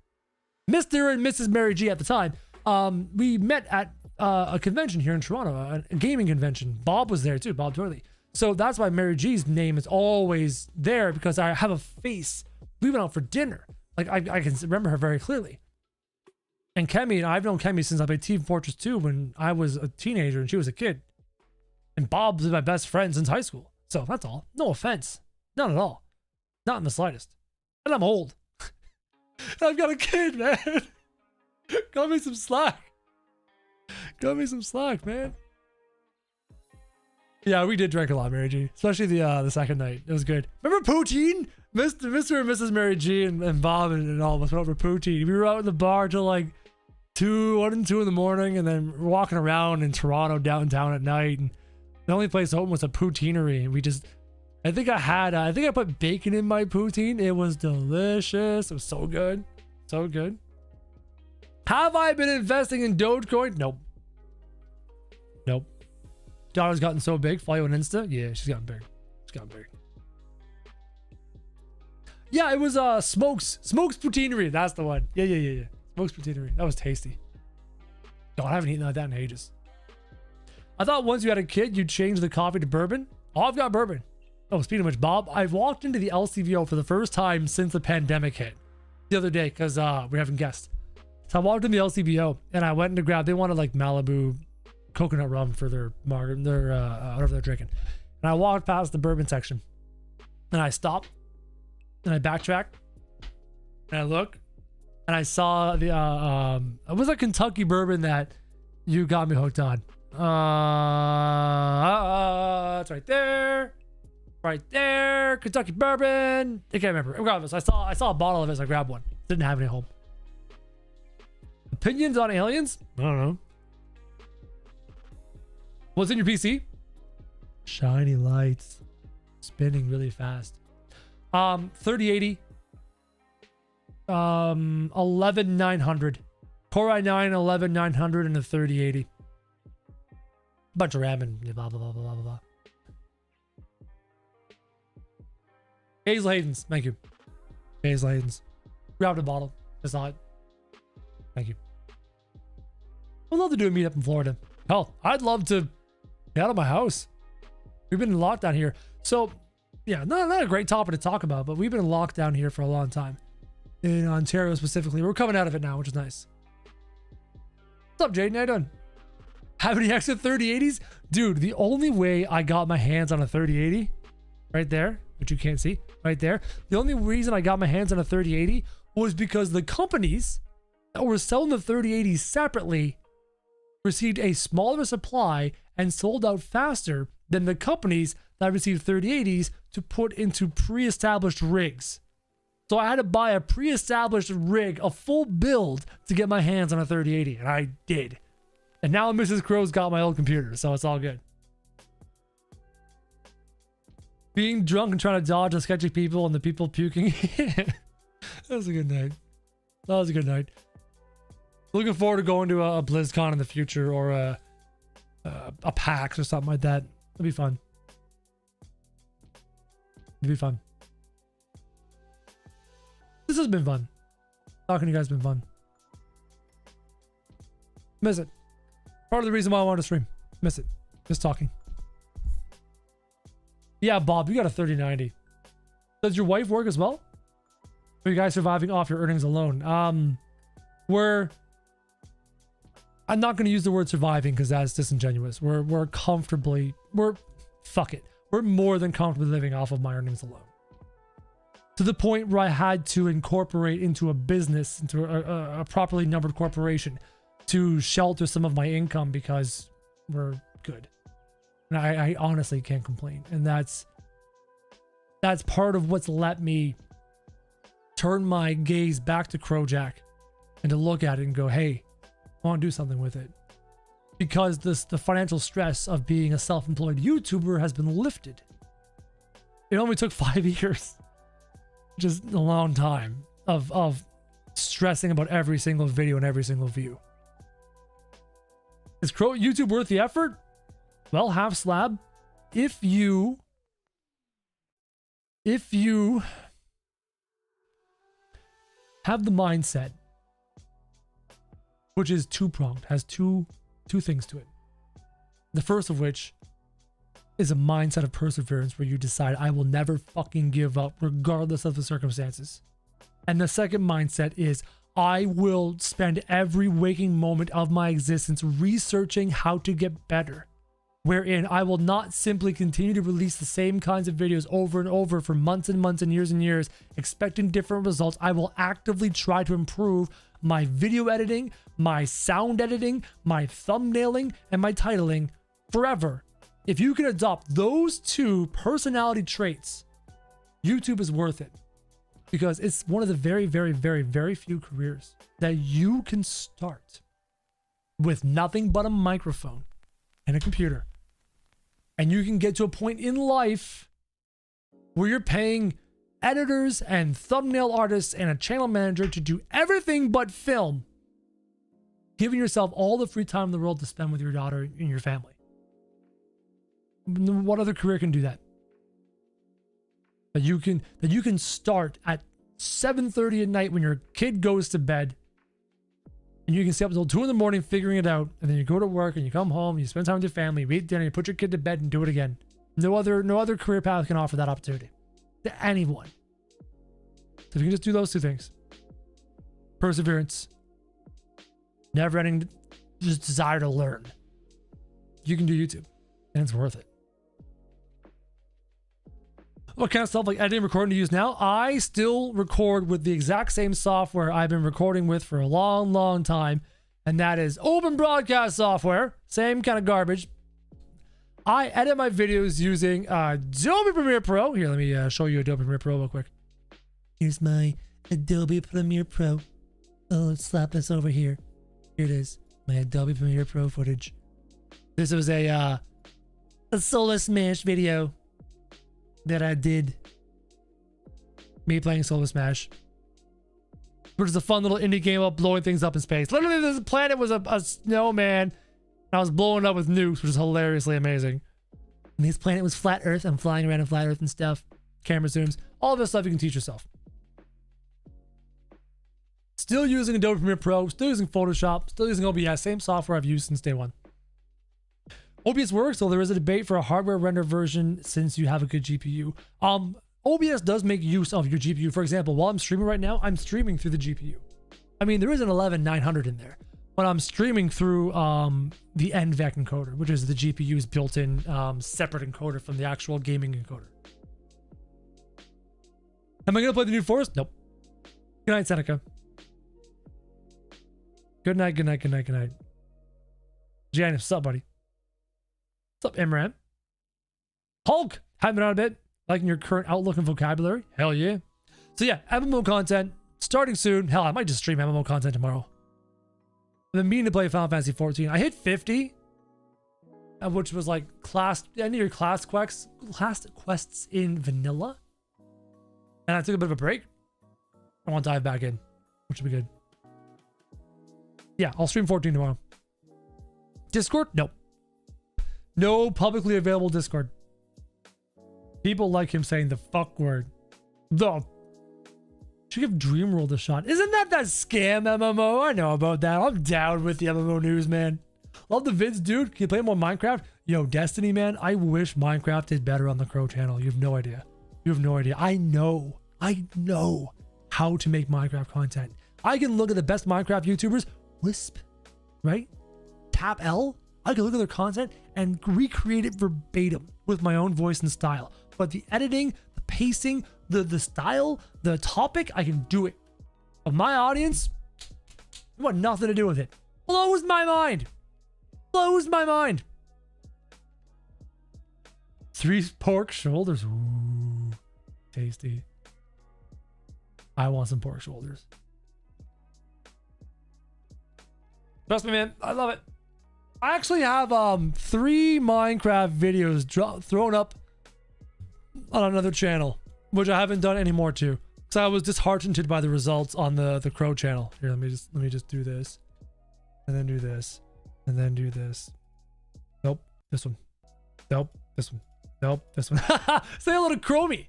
Mr. and Mrs. Mary G at the time. We met at a convention here in Toronto, a gaming convention. Bob was there too, Bob Turley. So that's why Mary G's name is always there, because I have a face. We went out for dinner. Like I can remember her very clearly. And Kemi, I've known Kemi since I played Team Fortress 2 when I was a teenager and she was a kid. And Bob's my best friend since high school. So that's all. No offense. Not at all. Not in the slightest. And I'm old. I've got a kid, man. Cut me some slack. Cut me some slack, man. Yeah, we did drink a lot, Mary G. Especially the second night. It was good. Remember poutine? Mr. and Mrs. Mary G and Bob and all of us went over poutine. We were out in the bar till like 1 and 2 in the morning, and then we're walking around in Toronto downtown at night. And the only place open was a poutineery, and we just, I think I put bacon in my poutine. It was delicious. It was so good. So good. Have I been investing in Dogecoin? Nope. Nope. Daughter's gotten so big. Follow you on Insta? Yeah, she's gotten big. She's gotten big. Yeah, it was Smokes Poutineery. That's the one. Yeah. Smokes Poutineery. That was tasty. God, I haven't eaten like that in ages. I thought once you had a kid, you'd change the coffee to bourbon. Oh, I've got bourbon. Oh, speaking of which, Bob, I walked into the LCBO for the first time since the pandemic hit the other day because we're having guests. So I walked in the LCBO and I went to grab, they wanted like Malibu coconut rum for their whatever they're drinking. And I walked past the bourbon section and I stopped and I backtracked and I look and I saw the it was a Kentucky bourbon that you got me hooked on. It's right there, Kentucky bourbon. I can't remember. Regardless, I saw a bottle of it, so I grabbed one. Didn't have any at home. Opinions on aliens? I don't know. What's in your PC? Shiny lights, spinning really fast. 3080, 11900, Core i9 11900 and a 3080. Bunch of RAM and blah blah blah blah blah blah. Hazel Hayden's, thank you. Hazel Hayden's. Grabbed a bottle. It's not. Thank you. I'd love to do a meetup in Florida. Hell, I'd love to get out of my house. We've been in lockdown here. So, yeah, not a great topic to talk about, but we've been in lockdown here for a long time. In Ontario specifically. We're coming out of it now, which is nice. What's up, Jaden? How you doing? Have any extra 3080s? Dude, the only way I got my hands on a 3080, right there, which you can't see, right there. The only reason I got my hands on a 3080 was because the companies that were selling the 3080s separately received a smaller supply and sold out faster than the companies that received 3080s to put into pre-established rigs. So I had to buy a pre-established rig, a full build, to get my hands on a 3080, and I did. And now Mrs. Crow's got my old computer, so it's all good. Being drunk and trying to dodge the sketchy people and the people puking. That was a good night. That was a good night. Looking forward to going to a BlizzCon in the future, or a PAX or something like that. It'll be fun. It'll be fun. This has been fun. Talking to you guys has been fun. Miss it. Part of the reason why I wanted to stream. Miss it. Just talking. Yeah, Bob, you got a 3090. Does your wife work as well? Or are you guys surviving off your earnings alone? I'm not going to use the word surviving because that's disingenuous. We're fuck it. We're more than comfortably living off of my earnings alone. To the point where I had to incorporate into a business, into a properly numbered corporation, to shelter some of my income because we're good. And I honestly can't complain. And that's part of what's let me turn my gaze back to Krojak and to look at it and go, hey, I want to do something with it. Because the financial stress of being a self-employed YouTuber has been lifted. It only took 5 years. Just a long time of stressing about every single video and every single view. Is YouTube worth the effort? Well, half slab. If you have the mindset, which is two-pronged, has two things to it. The first of which is a mindset of perseverance where you decide, I will never fucking give up regardless of the circumstances. And the second mindset is, I will spend every waking moment of my existence researching how to get better. wherein I will not simply continue to release the same kinds of videos over and over for months and years, expecting different results. I will actively try to improve my video editing, my sound editing, my thumbnailing, and my titling forever. If you can adopt those 2 personality traits, YouTube is worth it, because it's one of the very few careers that you can start with nothing but a microphone and a computer. And you can get to a point in life where you're paying editors and thumbnail artists and a channel manager to do everything but film, giving yourself all the free time in the world to spend with your daughter and your family. What other career can do that? That you can start at 7:30 at night when your kid goes to bed, and you can stay up until 2 in the morning figuring it out, and then you go to work and you come home, you spend time with your family, you eat dinner, you put your kid to bed and do it again. No other career path can offer that opportunity to anyone. So if you can just do those 2 things, perseverance, never-ending just desire to learn, you can do YouTube, and it's worth it. What kind of stuff like editing, recording to use now? I still record with the exact same software I've been recording with for a long time, and that is open broadcast software. Same kind of garbage. I edit my videos using Adobe Premiere Pro. Here, let me show you Adobe Premiere Pro real quick. Here's my Adobe Premiere Pro. Oh, let's slap this over here. Here it is, my Adobe Premiere Pro footage. This was a Solo Smash video that I did. Me playing Solo Smash, which is a fun little indie game about blowing things up in space. Literally, this planet was a snowman, and I was blowing up with nukes, which is hilariously amazing. And this planet was flat Earth. I'm flying around in flat Earth and stuff. Camera zooms. All this stuff you can teach yourself. Still using Adobe Premiere Pro. Still using Photoshop. Still using OBS. Same software I've used since day one. OBS works, so there is a debate for a hardware render version since you have a good GPU. OBS does make use of your GPU. For example, while I'm streaming right now, I'm streaming through the GPU. I mean, there is an 11900 in there, but I'm streaming through the NVENC encoder, which is the GPU's built-in separate encoder from the actual gaming encoder. Am I going to play the New Forest? Nope. Good night, Seneca. Good night, good night, good night, good night. Janice, what's up, buddy? What's up, Imran? Hulk, haven't been on a bit. Liking your current outlook and vocabulary? Hell yeah. So yeah, MMO content starting soon. Hell, I might just stream MMO content tomorrow. I've been meaning to play Final Fantasy 14. I hit 50, which was like any of your class quests in vanilla. And I took a bit of a break. I want to dive back in, which would be good. Yeah, I'll stream 14 tomorrow. Discord? Nope. No publicly available Discord. People like him saying the fuck word. Should give Dreamworld a shot. Isn't that scam MMO? I know about that. I'm down with the MMO news, man. Love the vids, dude. Can you play more Minecraft? Yo, Destiny, man. I wish Minecraft did better on the Crow channel. You have no idea. You have no idea. I know how to make Minecraft content. I can look at the best Minecraft YouTubers, Wisp, right? Tap L. I can look at their content and recreate it verbatim with my own voice and style. But the editing, the pacing, the style, the topic, I can do it. But my audience, you want nothing to do with it. Blows my mind. Blows my mind. 3 pork shoulders. Ooh, tasty. I want some pork shoulders. Trust me, man. I love it. I actually have 3 Minecraft videos thrown up on another channel, which I haven't done anymore too. So I was disheartened by the results on the Crow channel. Here, let me just do this, and then do this, and then do this. Nope, this one. Nope, this one. Nope, this one. Say hello to Chromie.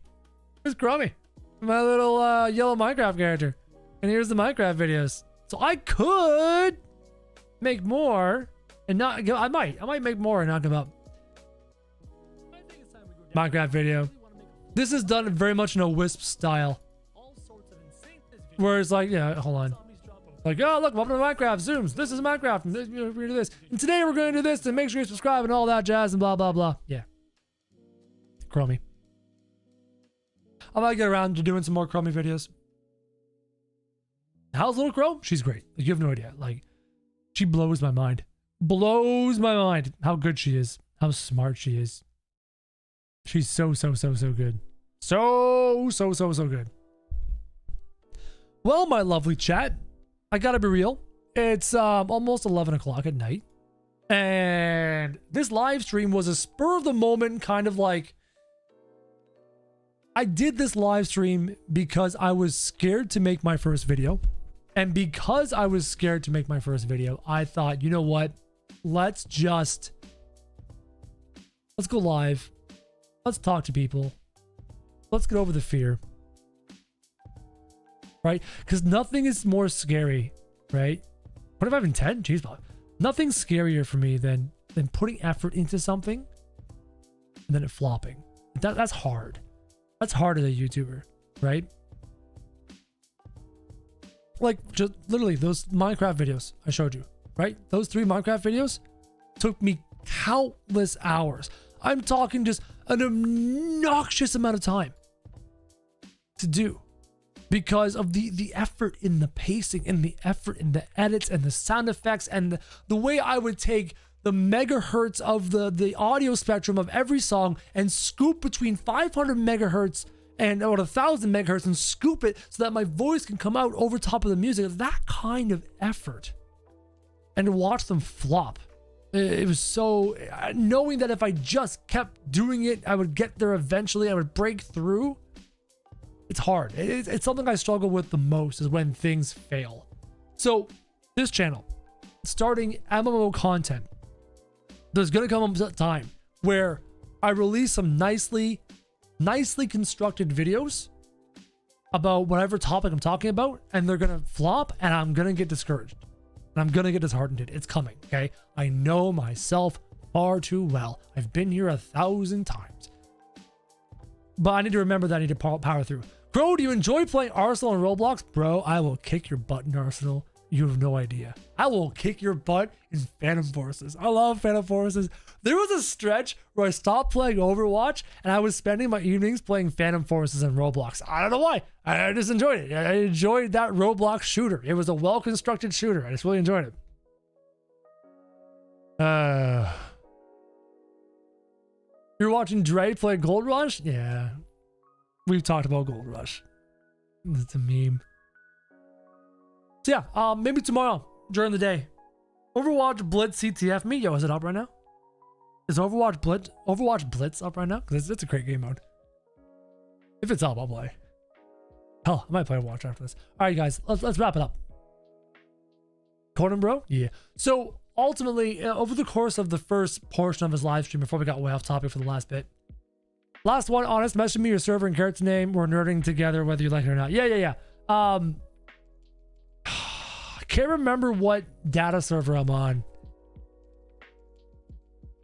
Here's Chromie, my little yellow Minecraft character, and here's the Minecraft videos. So I could make more and not give. I might make more and not give up. Minecraft video. This is done very much in a Wisp style, where it's like, yeah, hold on. Like, oh, look, welcome to Minecraft, Zooms. This is Minecraft, and we're going to do this. And today we're going to do this, and make sure you subscribe and all that jazz and blah, blah, blah. Yeah. Chromie. I might get around to doing some more Chromie videos. How's little Crow? She's great. Like, you have no idea. Like, she blows my mind. Blows my mind how good she is. How smart she is. She's so good. So good. Well, my lovely chat, I gotta be real. It's almost 11 o'clock at night. And this live stream was a spur of the moment kind of like, I did this live stream because I was scared to make my first video. And because I was scared to make my first video, I thought, you know what? Let's go live. Let's talk to people. Let's get over the fear. Right? Because nothing is more scary, right? What if I've been 10? Jeez, nothing's scarier for me than putting effort into something and then it flopping. That's hard. That's hard as a YouTuber, right? Like, just literally those Minecraft videos I showed you, right? Those 3 Minecraft videos took me countless hours. I'm talking just an obnoxious amount of time to do because of the effort in the pacing and the effort in the edits and the sound effects and the way I would take the megahertz of the audio spectrum of every song and scoop between 500 megahertz and or 1,000 megahertz and scoop it so that my voice can come out over top of the music. That kind of effort. And to watch them flop. It was so, knowing that if I just kept doing it, I would get there eventually. I would break through. It's hard. It's something I struggle with the most is when things fail. So this channel, starting MMO content, there's going to come a time where I release some nicely constructed videos about whatever topic I'm talking about, and they're going to flop, and I'm going to get discouraged. And I'm going to get disheartened. It's coming, okay? I know myself far too well. I've been here 1,000 times. But I need to remember that I need to power through. Bro, do you enjoy playing Arsenal and Roblox? Bro, I will kick your butt in Arsenal. You have no idea. I will kick your butt in Phantom Forces. I love Phantom Forces. There was a stretch where I stopped playing Overwatch and I was spending my evenings playing Phantom Forces and Roblox. I don't know why. I just enjoyed it. I enjoyed that Roblox shooter. It was a well-constructed shooter. I just really enjoyed it. You're watching Dre play Gold Rush? Yeah. We've talked about Gold Rush. It's a meme. So yeah, maybe tomorrow during the day. Overwatch Blitz CTF me. Yo, is it up right now? Is Overwatch Blitz up right now? Because it's a great game mode. If it's up, I'll play. Hell, I might play Overwatch after this. All right, guys, let's wrap it up. Conan, bro? Yeah. So ultimately, over the course of the first portion of his live stream, before we got way off topic for the last bit, last one, honest, message me your server and character name. We're nerding together, whether you like it or not. Yeah. I can't remember what data server I'm on.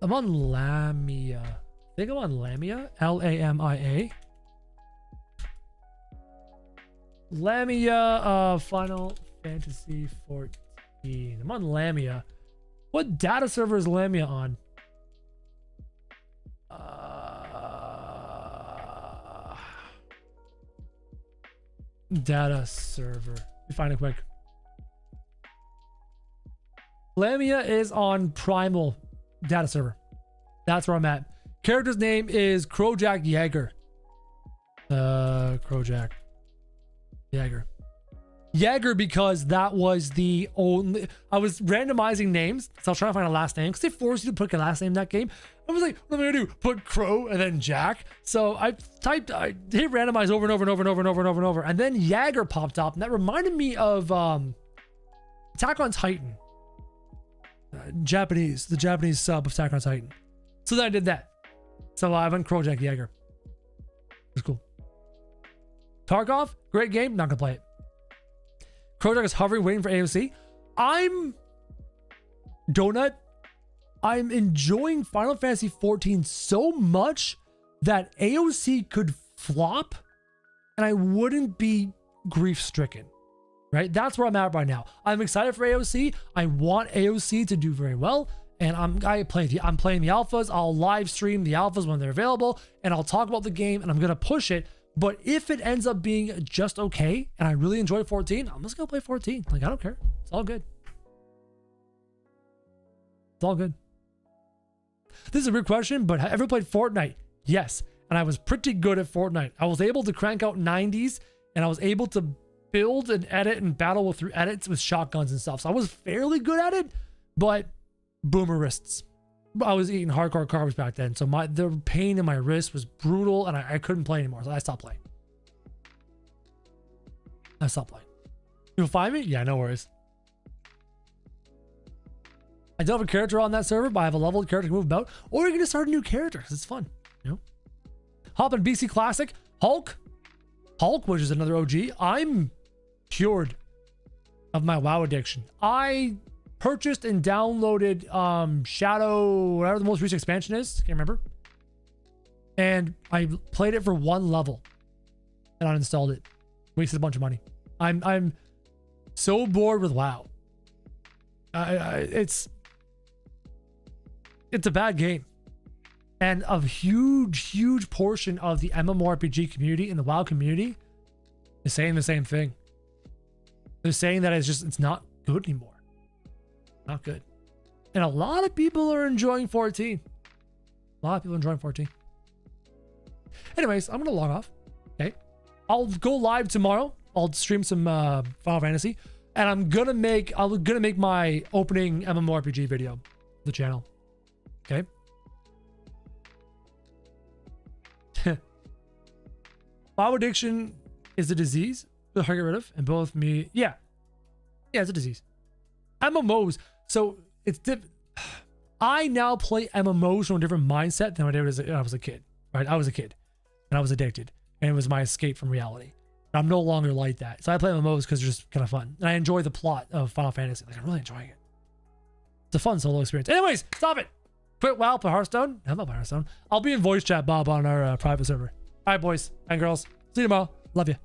I'm on Lamia. I think I'm on Lamia. Lamia. Lamia, Final Fantasy 14. I'm on Lamia. What data server is Lamia on? Data server. Let me find it quick. Lamia is on Primal data server. That's where I'm at. Character's name is Krojak Jaeger. Krojak Jaeger. Jaeger because that was the only... I was randomizing names, so I was trying to find a last name because they force you to put a last name in that game. I was like, what am I gonna do? Put Crow and then Jack. So I hit randomize over and over, and then Jaeger popped up, and that reminded me of Attack on Titan. The Japanese sub of Attack on Titan. So then I did that. So I went Krojak Jaeger. It was cool. Tarkov, great game. Not gonna play it. Krojak is hovering, waiting for AOC. I'm enjoying Final Fantasy 14 so much that AOC could flop and I wouldn't be grief stricken. right? That's where I'm at right now. I'm excited for AOC. I want AOC to do very well. And I'm playing the alphas. I'll live stream the alphas when they're available, and I'll talk about the game, and I'm gonna push it. But if it ends up being just okay, and I really enjoy 14, I'm just gonna play 14. Like, I don't care. It's all good. It's all good. This is a weird question, but have you ever played Fortnite? Yes. And I was pretty good at Fortnite. I was able to crank out 90s, and I was able to build and edit and battle through edits with shotguns and stuff. So I was fairly good at it, but boomer wrists. I was eating hardcore carbs back then, so the pain in my wrist was brutal, and I couldn't play anymore, so I stopped playing. You'll find me? Yeah, no worries. I don't have a character on that server, but I have a level of character to move about, or you can just start a new character because it's fun, you know? Hop in BC Classic. Hulk, which is another OG. I'm cured of my WoW addiction. I purchased and downloaded Shadow, whatever the most recent expansion is, can't remember, and I played it for one level and uninstalled it. Wasted a bunch of money. I'm so bored with WoW. It's a bad game, and a huge portion of the MMORPG community and the WoW community is saying the same thing. They're saying that it's not good anymore. Not good. And a lot of people are enjoying 14. A lot of people enjoying 14. Anyways, I'm gonna log off. Okay. I'll go live tomorrow. I'll stream some Final Fantasy. And I'm gonna make my opening MMORPG video for the channel. Okay. WoW addiction is a disease to get rid of, and both me. Yeah, it's a disease. MMOs. So it's I now play MMOs from a different mindset than I did when I was a kid, right? I was a kid and I was addicted, and it was my escape from reality. I'm no longer like that. So I play MMOs because they're just kind of fun. And I enjoy the plot of Final Fantasy. Like, I'm really enjoying it. It's a fun solo experience. Anyways, stop it. Quit WoW, play Hearthstone. I'm not playing Hearthstone. I'll be in voice chat, Bob, on our private server. All right, boys and girls. See you tomorrow. Love you.